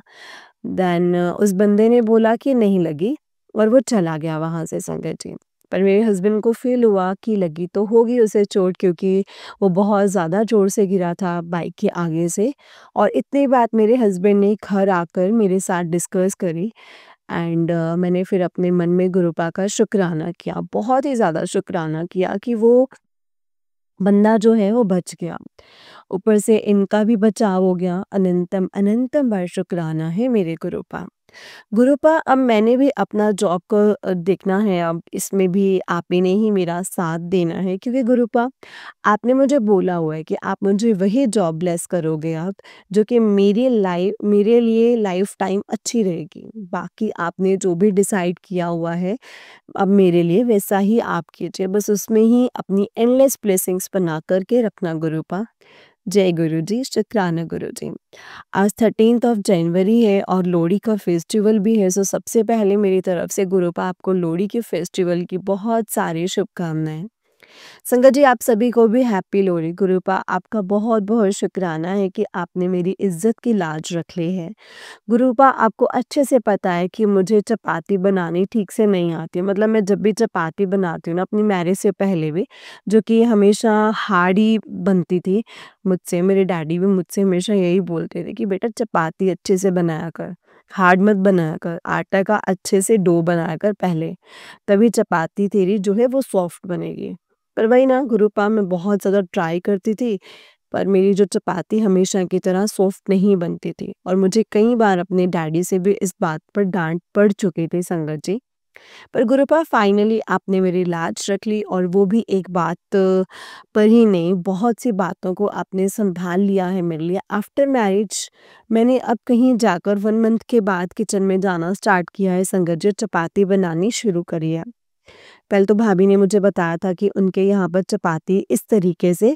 देन उस बंदे ने बोला कि नहीं लगी और वो चला गया वहाँ से संगत जी। पर मेरे हस्बैंड को फ़ील हुआ कि लगी तो होगी उसे चोट, क्योंकि वो बहुत ज़्यादा ज़ोर से गिरा था बाइक के आगे से। और इतनी बात मेरे हस्बैंड ने घर आकर मेरे साथ डिस्कस करी एंड मैंने फिर अपने मन में गुरुपा का शुक्राना किया, बहुत ही ज़्यादा शुक्राना किया कि वो बंदा जो है वो बच गया। ऊपर से इनका भी बचाव हो गया। अनंतम अनंतम बार शुक्राना है मेरे गुरुपा। गुरुपा, अब मैंने भी अपना जॉब को देखना है, अब इसमें भी आप ही ने ही मेरा साथ देना है, क्योंकि गुरुपा आपने मुझे बोला हुआ है कि आप मुझे वही जॉब ब्लेस करोगे आप, जो कि मेरे लिए लाइफ टाइम अच्छी रहेगी। बाकी आपने जो भी डिसाइड किया हुआ है, अब मेरे लिए वैसा ही आप कीजिए, बस उसमें ही अपनी एंडलेस ब्लेसिंग्स बना कर के रखना गुरुपा। जय गुरु जी, शुक्राना गुरु जी। आज 13th ऑफ जनवरी है और लोहड़ी का फेस्टिवल भी है, सो सबसे पहले मेरी तरफ से गुरुपा आपको लोहड़ी के फेस्टिवल की बहुत सारी शुभकामनाएं। संगत जी, आप सभी को भी हैप्पी लोहड़ी। गुरुपा आपका बहुत बहुत शुक्राना है कि आपने मेरी इज्जत की लाज रख ली है। गुरुपा आपको अच्छे से पता है कि मुझे चपाती बनानी ठीक से नहीं आती है, मतलब मैं जब भी चपाती बनाती हूँ ना, अपनी मैरिज से पहले भी, जो कि हमेशा हार्ड ही बनती थी मुझसे, मेरे डैडी भी मुझसे हमेशा यही बोलते थे कि बेटा चपाती अच्छे से बनाया कर, हार्ड मत बनाया कर, आटा का अच्छे से डो बनाया कर पहले, तभी चपाती तेरी जो है वो सॉफ्ट बनेगी। पर वही ना गुरुपा, मैं बहुत ज़्यादा ट्राई करती थी, पर मेरी जो चपाती हमेशा की तरह सॉफ्ट नहीं बनती थी और मुझे कई बार अपने डैडी से भी इस बात पर डांट पड़ चुकी थी संगत जी। पर गुरुपा फाइनली आपने मेरी लाज रख ली, और वो भी एक बात पर ही नहीं, बहुत सी बातों को आपने संभाल लिया है मेरे लिए। आफ्टर मैरिज मैंने अब कहीं जाकर 1 मंथ के बाद किचन में जाना स्टार्ट किया है संगत जी, चपाती बनानी शुरू करी है। पहले तो भाभी ने मुझे बताया था कि उनके यहाँ पर चपाती इस तरीके से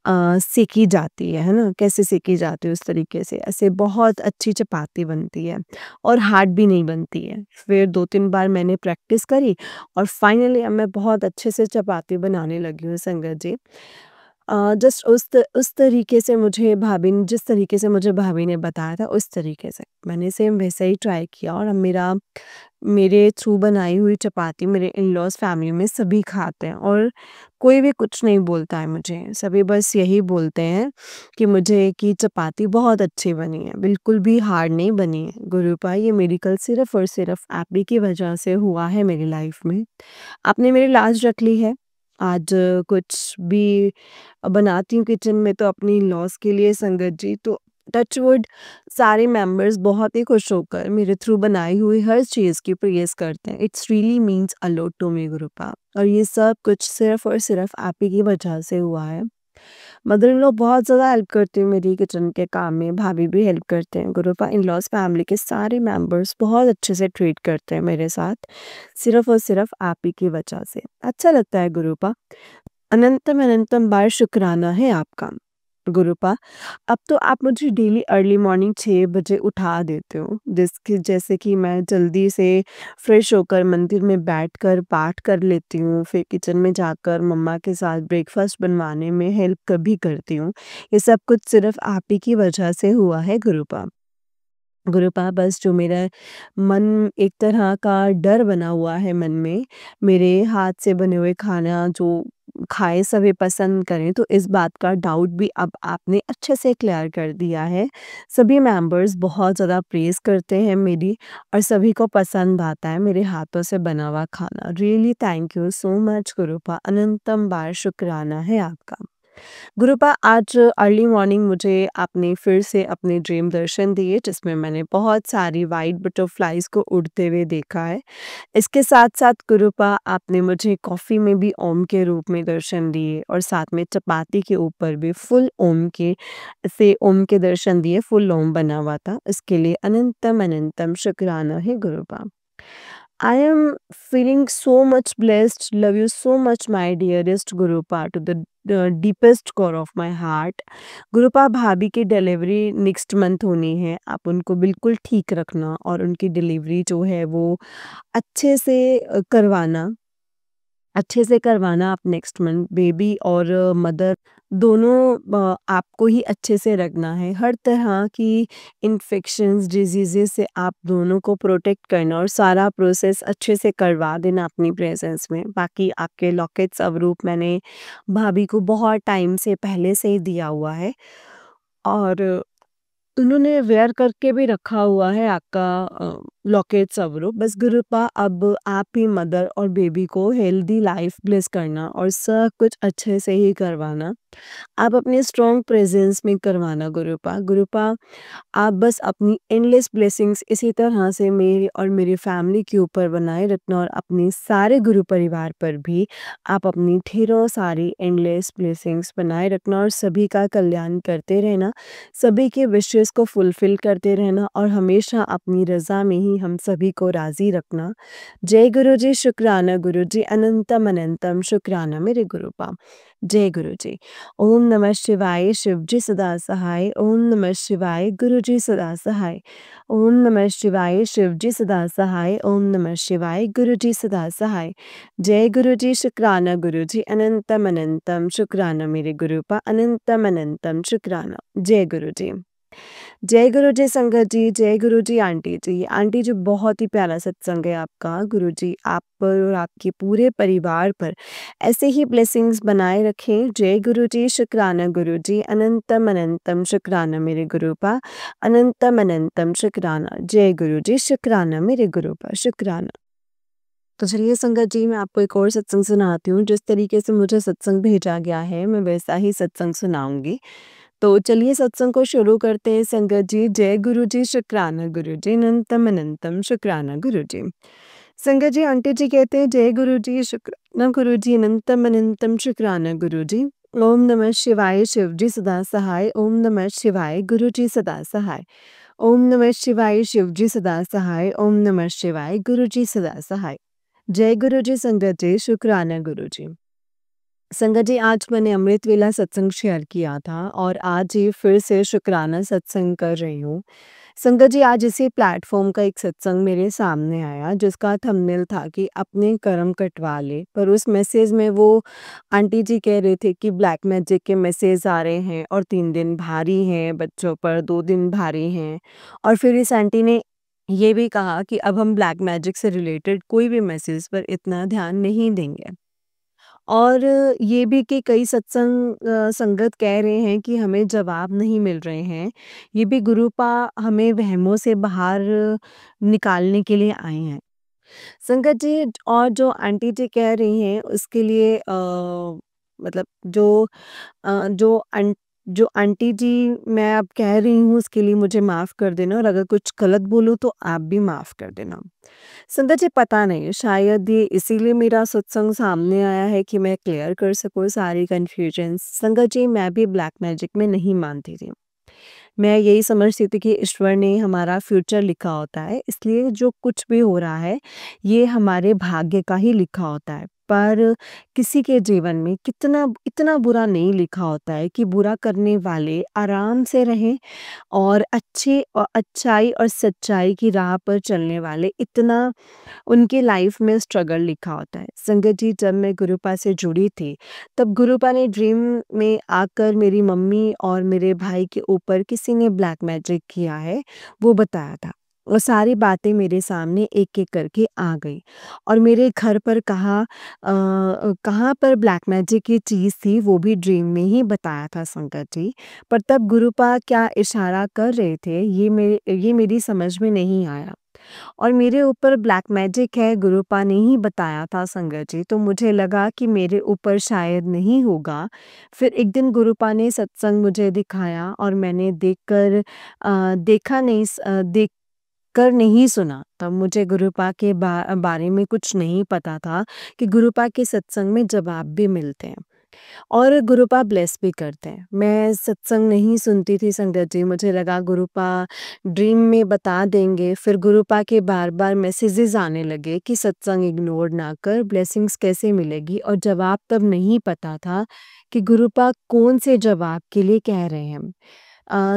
सेकी जाती है ना? कैसे सेकी जाती है उस तरीके से, ऐसे बहुत अच्छी चपाती बनती है और हार्ड भी नहीं बनती है। फिर 2-3 बार मैंने प्रैक्टिस करी और फाइनली अब मैं बहुत अच्छे से चपाती बनाने लगी हूँ संगत जी। जस्ट उस तरीके से मुझे भाभी ने जिस तरीके से मुझे भाभी ने बताया था, उस तरीके से मैंने सेम वैसा ही ट्राई किया, और अब मेरे थ्रू बनाई हुई चपाती मेरे इन-लॉज़ फैमिली में सभी खाते हैं और कोई भी कुछ नहीं बोलता है मुझे। सभी बस यही बोलते हैं कि मुझे कि चपाती बहुत अच्छी बनी है, बिल्कुल भी हार्ड नहीं बनी है। गुरुपा, ये मिरेकल सिर्फ़ और सिर्फ़ आप ही की वजह से हुआ है मेरी लाइफ़ में। आपने मेरी लाज रख ली है। आज कुछ भी बनाती हूँ किचन में तो अपनी इन-लॉज़ के लिए संगत जी, तो टच वुड सारे मेंबर्स बहुत ही खुश होकर मेरे थ्रू बनाई हुई हर चीज़ की प्रेज़ करते हैं। It's really means a lot to me Gurupa, और ये सब कुछ सिर्फ़ और सिर्फ़ आप ही की वजह से हुआ है। मदर इन लॉ बहुत ज़्यादा हेल्प करती है मेरी किचन के काम में, भाभी भी हेल्प करते हैं। गुरुपा इन-लॉज़ फैमिली के सारे मेंबर्स बहुत अच्छे से ट्रीट करते हैं मेरे साथ, सिर्फ़ और सिर्फ़ आप ही की वजह से। अच्छा लगता है गुरुपा। अनंतम अनंतम बार शुक्राना है आपका। गुरुपा, अब तो आप मुझे डेली अर्ली मॉर्निंग 6 बजे उठा देते हो, जैसे कि मैं जल्दी से फ्रेश होकर मंदिर में बैठकर पाठ कर लेती हूँ, फिर किचन में जाकर मम्मा के साथ ब्रेकफ़ास्ट बनवाने में हेल्प कभी करती हूँ। ये सब कुछ सिर्फ़ आप ही की वजह से हुआ है गुरुपा। गुरुपा, बस जो मेरा मन एक तरह का डर बना हुआ है मन में, मेरे हाथ से बने हुए खाना जो खाए सभी पसंद करें, तो इस बात का डाउट भी अब आपने अच्छे से क्लियर कर दिया है। सभी मेंबर्स बहुत ज़्यादा प्रेज़ करते हैं मेरी, और सभी को पसंद आता है मेरे हाथों से बना हुआ खाना। Really thank you so much Gurupa, अनंतम बार शुक्राना है आपका। गुरुपा, आज अर्ली मॉर्निंग मुझे आपने फिर से अपने ड्रीम दर्शन दिए, जिसमें मैंने बहुत सारी व्हाइट बटरफ्लाइज़ को उड़ते हुए देखा है। इसके साथ-साथ गुरुपा, आपने मुझे कॉफ़ी में भी ओम के रूप में दर्शन दिए, और साथ में चपाती के ऊपर भी फुल ओम के दर्शन दिए, फुल ओम बना हुआ था। इसके लिए अनंतम अनंतम शुक्राना है गुरुपा। I am feeling so much blessed. Love you so much, my dearest Gurupa, to the deepest core of my heart. गुरुपा, भाभी की डिलीवरी नेक्स्ट मंथ होनी है, आप उनको बिल्कुल ठीक रखना, और उनकी डिलीवरी जो है वो अच्छे से करवाना आप नेक्स्ट मंथ। बेबी और मदर दोनों आपको ही अच्छे से रखना है। हर तरह की इन्फेक्शंस, डिजीज़ेज़ से आप दोनों को प्रोटेक्ट करना, और सारा प्रोसेस अच्छे से करवा देना अपनी प्रेज़ेंस में। बाकी आपके लॉकेट्स स्वरूप मैंने भाभी को बहुत टाइम से पहले से ही दिया हुआ है, और उन्होंने वेयर करके भी रखा हुआ है आपका लॉकेट स्वरूप। बस गुरुपा, अब आप ही मदर और बेबी को हेल्दी लाइफ ब्लेस करना, और सब कुछ अच्छे से ही करवाना। आप अपने स्ट्रॉन्ग प्रेजेंस में करवाना गुरुपा। गुरुपा, आप बस अपनी एंडलेस ब्लेसिंग्स इसी तरह से मेरे और मेरी फैमिली के ऊपर बनाए रखना, और अपने सारे गुरु परिवार पर भी आप अपनी ढेरों सारी एंडलेस ब्लेसिंग्स बनाए रखना, और सभी का कल्याण करते रहना, सभी के विशेस को फुलफिल करते रहना, और हमेशा अपनी रज़ा में ही हम सभी को राज़ी रखना। जय गुरु जी, शुक्राना गुरु जी, अनंतम अनंतम शुक्राना मेरे गुरुपा। जय गुरु जी। ओम नमः शिवाय, शिव जी सदा सहाय। ओम नमः शिवाय, गुरु जी सदा सहाय। ओम नमः शिवाय, शिव जी सदा सहाय। ओम नमः शिवाय, गुरु जी सदा सहाय। जय गुरु जी, शुक्राना गुरु जी, अनंतम अनंतम शुक्राना मेरे गुरुपा, अनंतम अनंतम शुक्राना। जय गुरु जी। जय गुरु जी संगत जी, जय गुरु जी आंटी जी। आंटी जी, बहुत ही प्यारा सत्संग है आपका। गुरु जी आप पर और आपके पूरे परिवार पर ऐसे ही ब्लेसिंग्स बनाए रखें। जय गुरु जी, शुक्राना गुरु जी, अनंतम अनंतम शुक्राना मेरे गुरुपा, अनंतम अनंतम शुक्राना। जय गुरु जी, शुक्राना मेरे गुरुपा, शुक्राना। तो चलिए संगत जी, मैं आपको एक और सत्संग सुनाती हूँ। जिस तरीके से मुझे सत्संग भेजा गया है, मैं वैसा ही सत्संग सुनाऊँगी। तो चलिए सत्संग को शुरू करते हैं संगत जी। जय गुरु जी, शुक्राना गुरु जी, अनंतम अनंतम शुक्राना गुरु जी। संगत जी, आंटी जी कहते हैं जय गुरु जी, शुक्राना गुरु जी, अनंतम अनंतम शुक्राना गुरु जी। ओम नमः शिवाय, शिव जी सदा सहाय। ओम नमः शिवाय, गुरु जी सदा सहाय। ओम नमः शिवाय, शिव जी सदा सहाय। ओम नमः शिवाय, गुरु जी सदा सहाय। जय गुरु जी संगत जी, शुक्राना गुरु जी। संगत जी, आज मैंने अमृत वेला सत्संग शेयर किया था, और आज ये फिर से शुक्राना सत्संग कर रही हूँ। संगत जी, आज इसी प्लेटफॉर्म का एक सत्संग मेरे सामने आया, जिसका थंबनेल था कि अपने कर्म कटवा ले, पर उस मैसेज में वो आंटी जी कह रहे थे कि ब्लैक मैजिक के मैसेज आ रहे हैं, और 3 दिन भारी हैं बच्चों पर, 2 दिन भारी हैं। और फिर इस आंटी ने ये भी कहा कि अब हम ब्लैक मैजिक से रिलेटेड कोई भी मैसेज पर इतना ध्यान नहीं देंगे। और ये भी कि कई संगत कह रहे हैं कि हमें जवाब नहीं मिल रहे हैं। ये भी गुरुपा हमें वहमों से बाहर निकालने के लिए आए हैं। संगत जी, और जो आंटी जी कह रही हैं उसके लिए मतलब जो जो आंटी जी मैं अब कह रही हूँ उसके लिए मुझे माफ़ कर देना, और अगर कुछ गलत बोलूँ तो आप भी माफ़ कर देना। संगत जी, पता नहीं, शायद ये इसीलिए मेरा सत्संग सामने आया है कि मैं क्लियर कर सकूँ सारी कन्फ्यूजन। संगत जी, मैं भी ब्लैक मैजिक में नहीं मानती थी। मैं यही समझती थी कि ईश्वर ने हमारा फ्यूचर लिखा होता है, इसलिए जो कुछ भी हो रहा है, ये हमारे भाग्य का ही लिखा होता है। पर किसी के जीवन में कितना इतना बुरा नहीं लिखा होता है कि बुरा करने वाले आराम से रहें, और अच्छाई और सच्चाई की राह पर चलने वाले इतना उनके लाइफ में स्ट्रगल लिखा होता है। संगत जी, जब मैं गुरुपा से जुड़ी थी, तब गुरुपा ने ड्रीम में आकर मेरी मम्मी और मेरे भाई के ऊपर किसी ने ब्लैक मैजिक किया है, वो बताया था। और सारी बातें मेरे सामने एक-एक करके आ गई, और मेरे घर पर कहाँ पर ब्लैक मैजिक की चीज़ थी, वो भी ड्रीम में ही बताया था संगत जी। पर तब गुरुपा क्या इशारा कर रहे थे, ये मेरी समझ में नहीं आया। और मेरे ऊपर ब्लैक मैजिक है, गुरुपा ने ही बताया था संगत जी, तो मुझे लगा कि मेरे ऊपर शायद नहीं होगा। फिर एक दिन गुरुपा ने सत्संग मुझे दिखाया, और मैंने देख कर नहीं सुना। तब मुझे गुरुपा के बारे में कुछ नहीं पता था कि गुरुपा के सत्संग में जवाब भी मिलते हैं। और गुरुपा ब्लेस भी करते हैं। मैं सत्संग नहीं सुनती थी संगत जी, मुझे लगा गुरुपा ड्रीम में बता देंगे, फिर गुरुपा के बार-बार मैसेजेस आने लगे कि सत्संग इग्नोर ना कर, ब्लेसिंग्स कैसे मिलेगी, और जवाब तब नहीं पता था कि गुरुपा कौन से जवाब के लिए कह रहे हैं।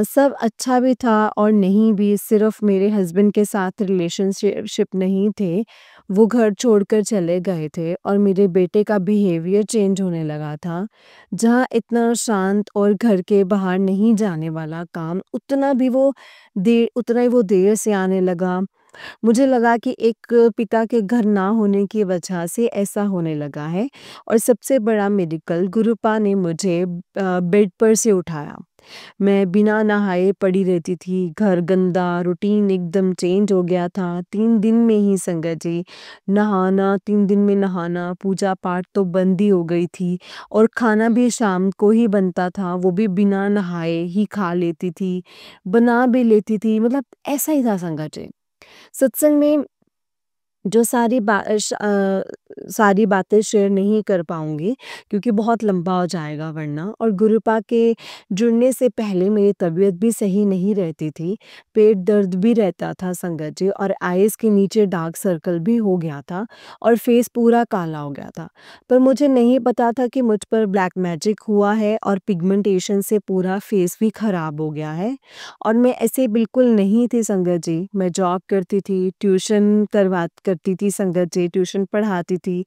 सब अच्छा भी था और नहीं भी, सिर्फ़ मेरे हस्बैंड के साथ रिलेशनशिप नहीं थे, वो घर छोड़कर चले गए थे, और मेरे बेटे का बिहेवियर चेंज होने लगा था। जहाँ इतना शांत और घर के बाहर नहीं जाने वाला काम, उतना ही वो देर से आने लगा। मुझे लगा कि एक पिता के घर ना होने की वजह से ऐसा होने लगा है, और सबसे बड़ा मेडिकल, गुरुपा ने मुझे बेड पर से उठाया। मैं बिना नहाए पड़ी रहती थी, घर गंदा, रूटीन एकदम चेंज हो गया था। 3 दिन में ही संगत जी, 3 दिन में नहाना, पूजा-पाठ तो बंद ही हो गई थी, और खाना भी शाम को ही बनता था, वो भी बिना नहाए ही खा लेती थी, बना भी लेती थी, मतलब ऐसा ही था संगत जी। सत्संग में जो सारी बातें शेयर नहीं कर पाऊँगी, क्योंकि बहुत लंबा हो जाएगा वरना, और गुरुपा के जुड़ने से पहले मेरी तबीयत भी सही नहीं रहती थी। पेट दर्द भी रहता था संगत जी, और आईज़ के नीचे डार्क सर्कल भी हो गया था, और फेस पूरा काला हो गया था। पर मुझे नहीं पता था कि मुझ पर ब्लैक मैजिक हुआ है, और पिगमेंटेशन से पूरा फेस भी खराब हो गया है। और मैं ऐसे बिल्कुल नहीं थी संगत जी, मैं जॉब करती थी, ट्यूशन करती थी संगत जी, ट्यूशन पढ़ाती थी,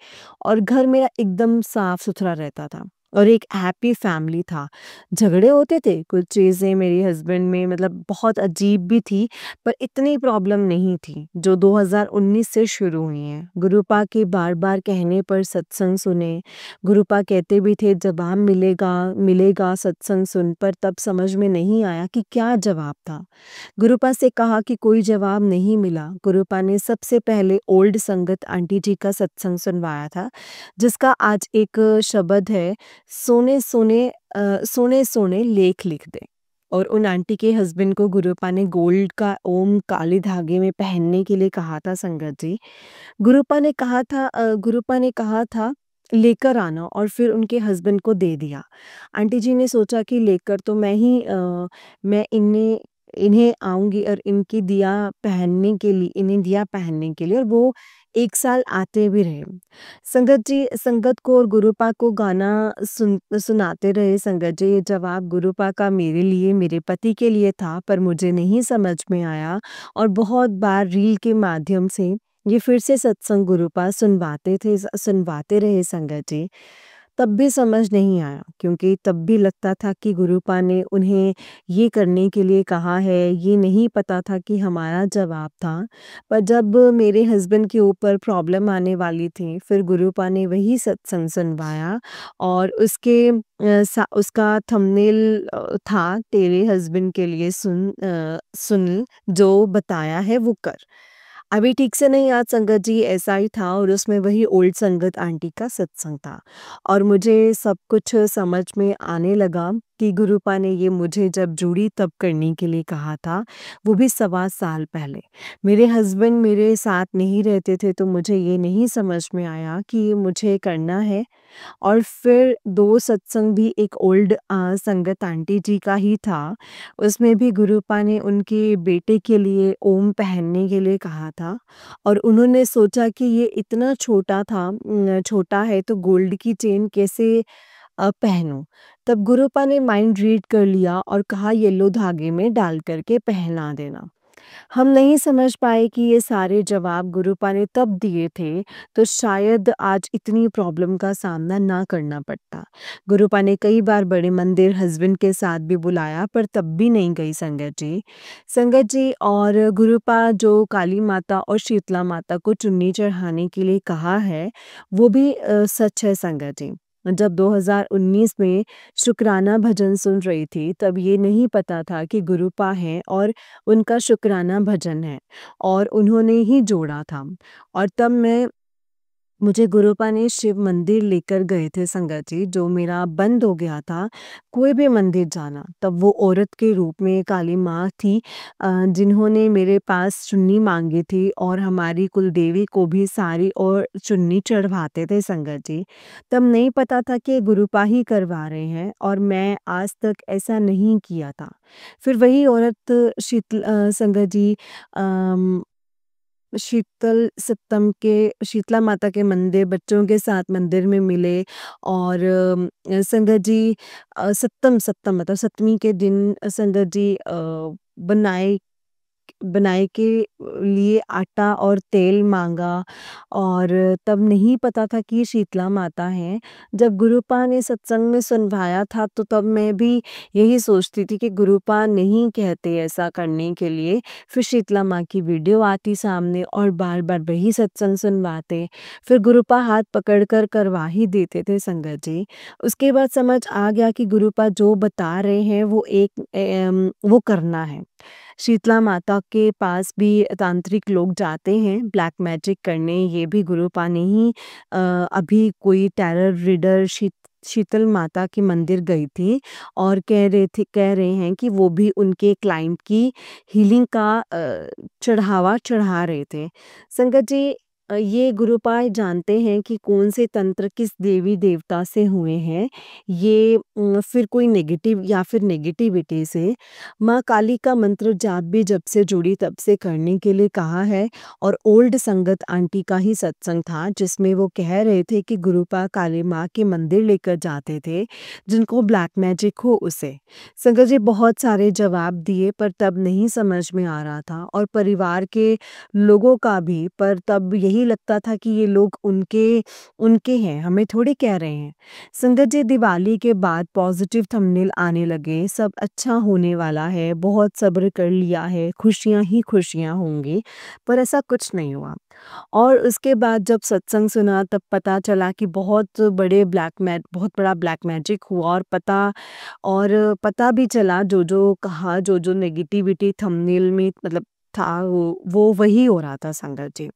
और घर मेरा एकदम साफ-सुथरा रहता था, और एक हैप्पी फैमिली था। झगड़े होते थे, कुछ चीज़ें मेरे हस्बैंड में मतलब बहुत अजीब भी थी, पर इतनी प्रॉब्लम नहीं थी, जो 2019 से शुरू हुई हैं। गुरुपा के बार-बार कहने पर सत्संग सुने, गुरुपा कहते भी थे जवाब मिलेगा, मिलेगा सत्संग सुन, पर तब समझ में नहीं आया कि क्या जवाब था। गुरुपा से कहा कि कोई जवाब नहीं मिला। गुरुपा ने सबसे पहले ओल्ड संगत आंटी जी का सत्संग सुनवाया था, जिसका आज एक शब्द है, सोने-सोने लेख लिख दे। और उन आंटी के हस्बैंड को गुरुपा ने गोल्ड का ओम काले धागे में पहनने के लिए कहा था संगत जी। गुरुपा ने कहा था लेकर आना, और फिर उनके हस्बैंड को दे दिया। आंटी जी ने सोचा कि लेकर तो मैं इन्हें आऊँगी, और इन्हें दिया पहनने के लिए, और वो 1 साल आते भी रहे। संगत जी, संगत को और गुरुपा को गाना सुनाते रहे संगत जी। ये जवाब गुरुपा का मेरे लिए, मेरे पति के लिए था, पर मुझे नहीं समझ में आया, और बहुत बार रील के माध्यम से ये फिर से सत्संग गुरुपा सुनवाते रहे संगत जी। तब भी समझ नहीं आया, क्योंकि तब भी लगता था कि गुरुपा ने उन्हें ये करने के लिए कहा है, ये नहीं पता था कि हमारा जवाब था। पर जब मेरे हस्बैंड के ऊपर प्रॉब्लम आने वाली थी, फिर गुरुपा ने वही सत्संग सुनवाया, और उसका थंबनेल था, तेरे हस्बैंड के लिए सुन, जो बताया है वो कर। अभी ठीक से नहीं याद संगत जी, ऐसा ही था और उसमें वही ओल्ड संगत आंटी का सत्संग था और मुझे सब कुछ समझ में आने लगा कि गुरुपा ने ये मुझे जब जूड़ी तब करने के लिए कहा था, वो भी सवा साल पहले। मेरे हस्बैंड मेरे साथ नहीं रहते थे तो मुझे ये नहीं समझ में आया कि ये मुझे करना है और फिर 2 सत्संग भी एक ओल्ड संगत आंटी जी का ही था। उसमें भी गुरुपा ने उनके बेटे के लिए ओम पहनने के लिए कहा था और उन्होंने सोचा कि ये इतना छोटा था छोटा है तो गोल्ड की चेन कैसे पहनूँ। तब गुरुपा ने माइंड रीड कर लिया और कहा येलो धागे में डाल कर के पहना देना। हम नहीं समझ पाए कि ये सारे जवाब गुरुपा ने तब दिए थे, तो शायद आज इतनी प्रॉब्लम का सामना ना करना पड़ता। गुरुपा ने कई बार बड़े मंदिर हस्बैंड के साथ भी बुलाया पर तब भी नहीं गई संगत जी। संगत जी और गुरुपा जो काली माता और शीतला माता को चुन्नी चढ़ाने के लिए कहा है, वो भी सच है संगत जी। जब 2019 में शुक्राना भजन सुन रही थी, तब ये नहीं पता था कि गुरुपा हैं और उनका शुक्राना भजन है और उन्होंने ही जोड़ा था और तब मुझे गुरुपा ने शिव मंदिर लेकर गए थे संगत जी, जो मेरा बंद हो गया था, कोई भी मंदिर जाना। तब वो औरत के रूप में काली माँ थी जिन्होंने मेरे पास चुन्नी माँगी थी और हमारी कुलदेवी को भी साड़ी और चुन्नी चढ़वाते थे संगत जी। तब नहीं पता था कि गुरुपा ही करवा रहे हैं और मैं आज तक ऐसा नहीं किया था। फिर वही औरत संगत जी अम शीतल सत्तम के शीतला माता के मंदिर बच्चों के साथ मंदिर में मिले और संगत जी सत्तम सत्तम मतलब सप्तमी के दिन संगत जी बनाए बनाए के लिए आटा और तेल माँगा और तब नहीं पता था कि ये शीतला माता हैं। जब गुरुपा ने सत्संग में सुनवाया था तो तब मैं भी यही सोचती थी कि गुरुपा नहीं कहते ऐसा करने के लिए। फिर शीतला माँ की वीडियो आती सामने और बार-बार वही सत्संग सुनवाते। फिर गुरुपा हाथ पकड़ कर करवा ही देते थे संगत जी। उसके बाद समझ आ गया कि गुरुपा जो बता रहे हैं वो वो करना है। शीतला माता के पास भी तांत्रिक लोग जाते हैं ब्लैक मैजिक करने, ये भी गुरुपा ने ही अभी कोई टैरर रीडर शीतल माता के मंदिर गई थी और कह रहे हैं कि वो भी उनके क्लाइंट की हीलिंग का चढ़ावा चढ़ा रहे थे। संगत जी ये गुरुपा जानते हैं कि कौन से तंत्र किस देवी देवता से हुए हैं, ये फिर कोई नेगेटिव या फिर नेगेटिविटी से माँ काली का मंत्र जाप भी जब से जुड़ी तब से करने के लिए कहा है और ओल्ड संगत आंटी का ही सत्संग था जिसमें वो कह रहे थे कि गुरुपा काली माँ के मंदिर लेकर जाते थे जिनको ब्लैक मैजिक हो उसे। संगत जी बहुत सारे जवाब दिए पर तब नहीं समझ में आ रहा था और परिवार के लोगों का भी, पर तब यही लगता था कि ये लोग उनके उनके हैं, हमें थोड़ी कह रहे हैं। संगत जी दिवाली के बाद पॉजिटिव थंबनेल आने लगे, सब अच्छा होने वाला है, बहुत सब्र कर लिया है, खुशियाँ ही खुशियाँ होंगी, पर ऐसा कुछ नहीं हुआ। और उसके बाद जब सत्संग सुना तब पता चला कि बहुत बड़ा ब्लैक मैजिक हुआ और पता भी चला जो कहा जो नेगेटिविटी थंबनेल में मतलब था वो वही हो रहा था संगत जी।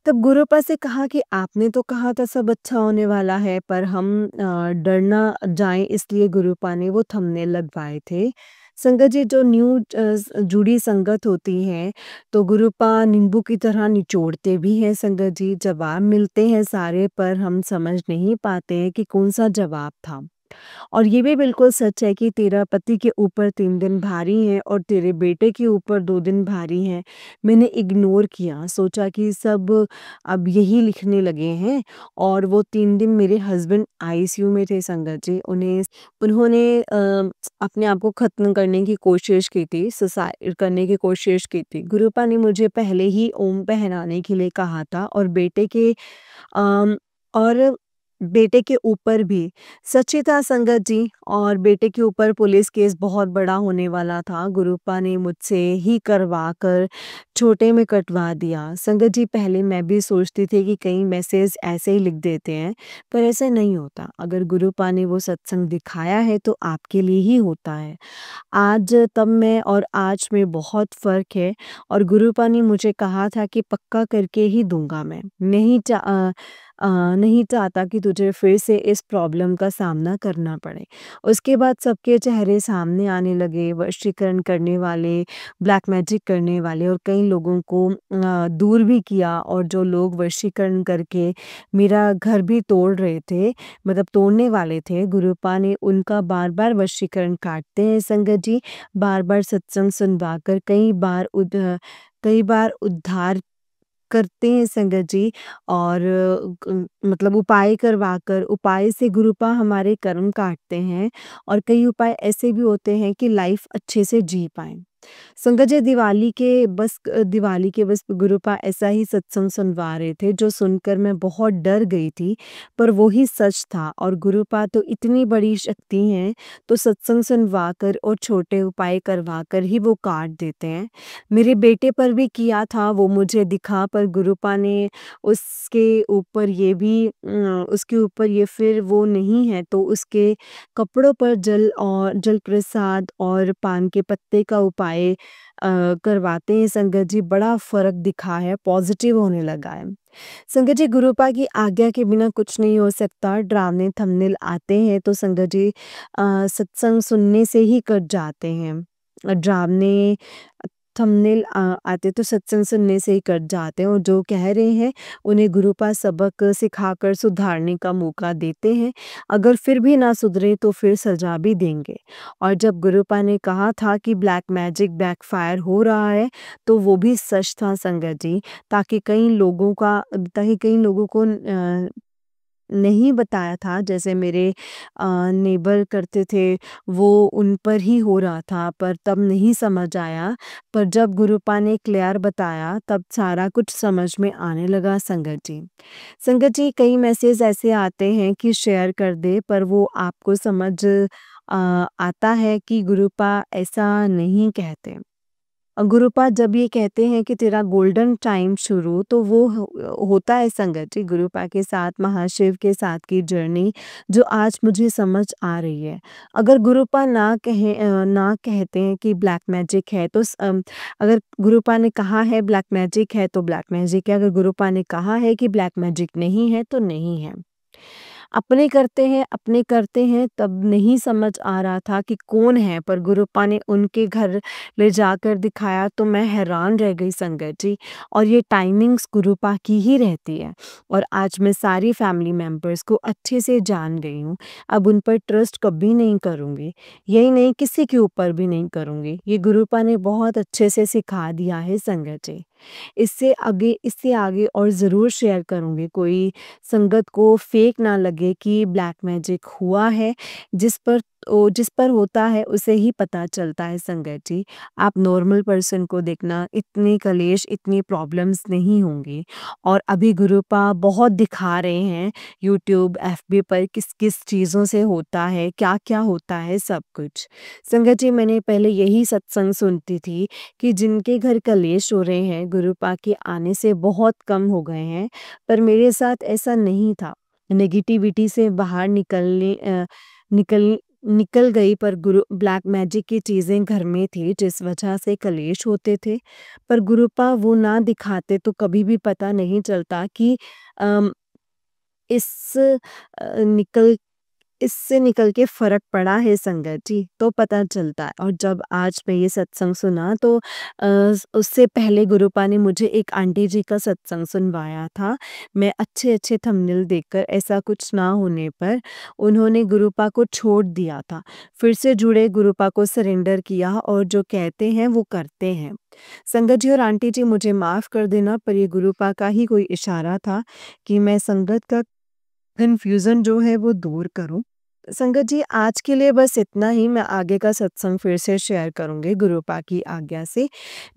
तब गुरुपा से कहा कि आपने तो कहा था सब अच्छा होने वाला है पर हम डर ना जाएं इसलिए गुरुपा ने वो थंबनेल लगवाए थे। संगत जी जो जुड़ी संगत होती है तो गुरुपा नींबू की तरह निचोड़ते भी हैं संगत जी, जवाब मिलते हैं सारे पर हम समझ नहीं पाते हैं कि कौन सा जवाब था। और ये भी बिल्कुल सच है कि तेरा पति के ऊपर 3 दिन भारी हैं और तेरे बेटे के ऊपर 2 दिन भारी हैं। मैंने इग्नोर किया, सोचा कि सब अब यही लिखने लगे हैं और वो 3 दिन मेरे हस्बैंड आईसीयू में थे संगत जी। उन्होंने अपने आप को ख़त्म करने की कोशिश की थी, सुसाइड करने की कोशिश की थी। गुरुपा ने मुझे पहले ही ओम पहनाने के लिए कहा था और बेटे के अम, और बेटे के ऊपर भी सच ही था संगत जी। और बेटे के ऊपर पुलिस केस बहुत बड़ा होने वाला था। गुरुपा ने मुझसे ही करवा कर छोटे में कटवा दिया। संगत जी पहले मैं भी सोचती थी कि कहीं मैसेज ऐसे ही लिख देते हैं, पर ऐसा नहीं होता। अगर गुरुपा ने वो सत्संग दिखाया है तो आपके लिए ही होता है। आज तब में और आज में बहुत फ़र्क है। और गुरुपा ने मुझे कहा था कि पक्का करके ही दूँगा मैं। नहीं चाहता कि तुझे फिर से इस प्रॉब्लम का सामना करना पड़े। उसके बाद सबके चेहरे सामने आने लगे, वशीकरण करने वाले, ब्लैक मैजिक करने वाले, और कई लोगों को दूर भी किया। और जो लोग वशीकरण करके मेरा घर भी तोड़ रहे थे, मतलब तोड़ने वाले थे, गुरुपा ने उनका बार-बार वशीकरण काटते हैं संगत जी। बार-बार सत्संग सुनवाकर कई बार उद्धार करते हैं संगत जी। और मतलब उपाय करवाकर, उपाय से गुरुपा हमारे कर्म काटते हैं। और कई उपाय ऐसे भी होते हैं कि लाइफ अच्छे से जी पाएँ। संगत जी दिवाली के बस गुरुपा ऐसा ही सत्संग सुनवा रहे थे जो सुनकर मैं बहुत डर गई थी, पर वो ही सच था। और गुरुपा तो इतनी बड़ी शक्ति हैं, तो सत्संग सुनवाकर और छोटे उपाय करवाकर ही वो काट देते हैं। मेरे बेटे पर भी किया था, वो मुझे दिखा, पर गुरुपा ने उसके ऊपर ये फिर वो नहीं है, तो उसके कपड़ों पर जल प्रसाद और पान के पत्ते का उपाय करवाते हैं संगत जी। बड़ा फ़र्क दिखा है, पॉज़िटिव होने लगा है। संगत जी गुरुपा की आज्ञा के बिना कुछ नहीं हो सकता। डरावने थंबनेल आते हैं तो संगत जी सत्संग सुनने से ही कट जाते हैं। डरावने थंबनेल आते तो सत्संग सुनने से ही कट जाते हैं। और जो कह रहे हैं उन्हें गुरुपा सबक सिखाकर सुधारने का मौका देते हैं। अगर फिर भी ना सुधरे तो फिर सजा भी देंगे। और जब गुरुपा ने कहा था कि ब्लैक मैजिक बैकफायर हो रहा है, तो वो भी सच था संगत जी। ताकि कई लोगों को नहीं बताया था, जैसे मेरे नेबर करते थे, वो उन पर ही हो रहा था, पर तब नहीं समझ आया। पर जब गुरुपा ने क्लियर बताया तब सारा कुछ समझ में आने लगा संगत जी। संगत जी कई मैसेज ऐसे आते हैं कि शेयर कर दे, पर वो आपको समझ आता है कि गुरुपा ऐसा नहीं कहते। गुरुपा जब ये कहते हैं कि तेरा गोल्डन टाइम शुरू, तो वो होता है संगत जी गुरुपा के साथ, महाशिव के साथ की जर्नी जो आज मुझे समझ आ रही है। अगर गुरुपा ना कहते हैं कि ब्लैक मैजिक है, तो अगर गुरुपा ने कहा है ब्लैक मैजिक है तो ब्लैक मैजिक है, अगर गुरुपा ने कहा है कि ब्लैक मैजिक नहीं है तो नहीं है। अपने करते हैं तब नहीं समझ आ रहा था कि कौन है, पर गुरुपा ने उनके घर ले जाकर दिखाया तो मैं हैरान रह गई संगत जी। और ये टाइमिंग्स गुरुपा की ही रहती है। और आज मैं सारी फैमिली मेंबर्स को अच्छे से जान गई हूँ। अब उन पर ट्रस्ट कभी नहीं करूँगी। यही नहीं, किसी के ऊपर भी नहीं करूँगी। ये गुरुपा ने बहुत अच्छे से सिखा दिया है संगत जी। इससे आगे और ज़रूर शेयर करूँगी। कोई संगत को फेक ना लगे कि ब्लैक मैजिक हुआ है। जिस पर होता है उसे ही पता चलता है संगत जी। आप नॉर्मल पर्सन को देखना, इतनी कलेश, इतनी प्रॉब्लम्स नहीं होंगी। और अभी गुरुपा बहुत दिखा रहे हैं यूट्यूब, एफबी पर किस-किस चीज़ों से होता है, क्या-क्या होता है, सब कुछ। संगत जी मैंने पहले यही सत्संग सुनती थी कि जिनके घर कलेश हो रहे हैं, गुरुपा के आने से बहुत कम हो गए हैं, पर मेरे साथ ऐसा नहीं था। नेगेटिविटी से बाहर निकल निकल गई, पर गुरु ब्लैक मैजिक की चीज़ें घर में थी जिस वजह से कलेश होते थे। पर गुरुपा वो ना दिखाते तो कभी भी पता नहीं चलता कि अम, इस निकल इससे निकल के फ़र्क पड़ा है संगत जी, तो पता चलता है। और जब आज मैं ये सत्संग सुना तो उससे पहले गुरुपा ने मुझे एक आंटी जी का सत्संग सुनवाया था। मैं अच्छे-अच्छे थंबनेल देखकर ऐसा कुछ ना होने पर उन्होंने गुरुपा को छोड़ दिया था। फिर से जुड़े, गुरुपा को सरेंडर किया और जो कहते हैं वो करते हैं। संगत जी और आंटी जी मुझे माफ़ कर देना, पर ये गुरुपा का ही कोई इशारा था कि मैं संगत का कन्फ्यूज़न जो है वो दूर करूँ। संगत जी, आज के लिए बस इतना ही। मैं आगे का सत्संग फिर से शेयर करूँगी गुरुपा की आज्ञा से।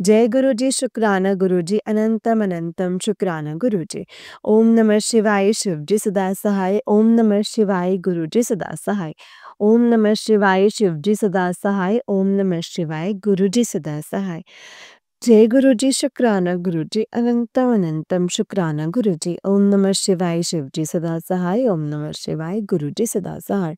जय गुरु जी, शुक्राना गुरु जी, अनंतम अनंतम शुक्राना गुरु जी। ओम नमः शिवाय, शिव जी सदा सहाय। ओम नमः शिवाय, गुरु जी सदा सहाय। ओम नमः शिवाय, शिव जी सदा सहाय। ओम नमः शिवाय, गुरु जी सदा सहाय। जय गुरु जी, शुक्राना गुरु जी, अनंतम अनंतम शुक्राना गुरु जी। ओम नमः शिवाय, शिव जी सदा सहाय। ओम नमः शिवाय, गुरु जी सदा सहाय।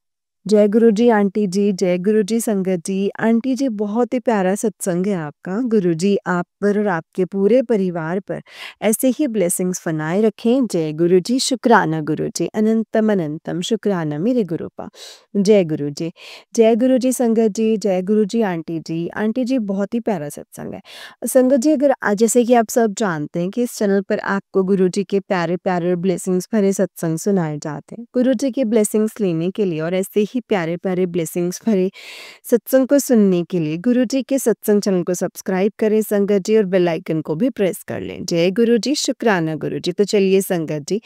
जय गुरु जी आंटी जी, जय गुरु जी संगत जी। आंटी जी, बहुत ही प्यारा सत्संग है आपका। गुरु जी आप पर और आपके पूरे परिवार पर ऐसे ही ब्लेसिंग्स बनाए रखें। जय गुरु जी, शुक्राना गुरु जी, अनंतम अनंतम शुक्राना मेरे गुरुपा। जय गुरु जी। जय गुरु जी संगत जी, जय गुरु जी आंटी जी। आंटी जी, बहुत ही प्यारा सत्संग है। संगत जी, अगर आज जैसे कि आप सब जानते हैं कि इस चैनल पर आपको गुरु जी के प्यारे-प्यारे और ब्लेसिंग्स भरे सत्संग सुनाए जाते हैं। गुरु जी के ब्लेसिंग्स लेने के लिए और ऐसे ही प्यारे-प्यारे ब्लेसिंग्स भरे सत्संग को सुनने के लिए गुरु जी के सत्संग चैनल को सब्सक्राइब करें संगत जी, और बेल आइकन को भी प्रेस कर लें। जय गुरु जी, शुक्राना गुरु जी। तो चलिए संगत जी,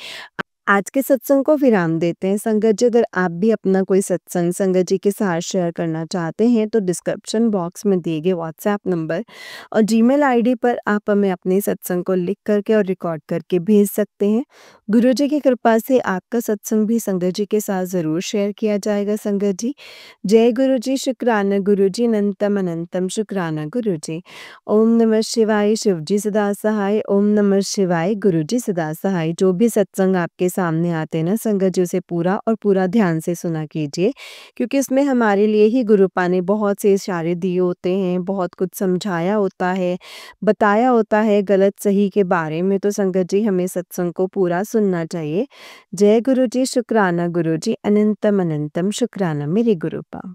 आज के सत्संग को विराम देते हैं। संगत जी, अगर आप भी अपना कोई सत्संग संगत जी के साथ शेयर करना चाहते हैं तो डिस्क्रिप्शन बॉक्स में दिए गए व्हाट्सएप नंबर और जीमेल आईडी पर आप हमें अपने सत्संग को लिख करके और रिकॉर्ड करके भेज सकते हैं। गुरु जी की कृपा से आपका सत्संग भी संगत जी के साथ ज़रूर शेयर किया जाएगा संगत जी। जय गुरु जी, शुक्राना गुरु जी, अनंतम अनंतम शुक्राना गुरु जी। ओम नमः शिवाय, शिव जी सदा सहाय। ओम नमः शिवाय, गुरु जी सदा सहाय। जो भी सत्संग आपके सामने आते हैं ना संगत जी, उसे पूरा और पूरा ध्यान से सुना कीजिए, क्योंकि इसमें हमारे लिए ही गुरुपा ने बहुत से इशारे दिए होते हैं, बहुत कुछ समझाया होता है, बताया होता है गलत सही के बारे में। तो संगत जी, हमें सत्संग को पूरा सुनना चाहिए। जय गुरु जी, शुक्राना गुरु जी, अनंतम अनंतम शुक्राना मेरे गुरुपा।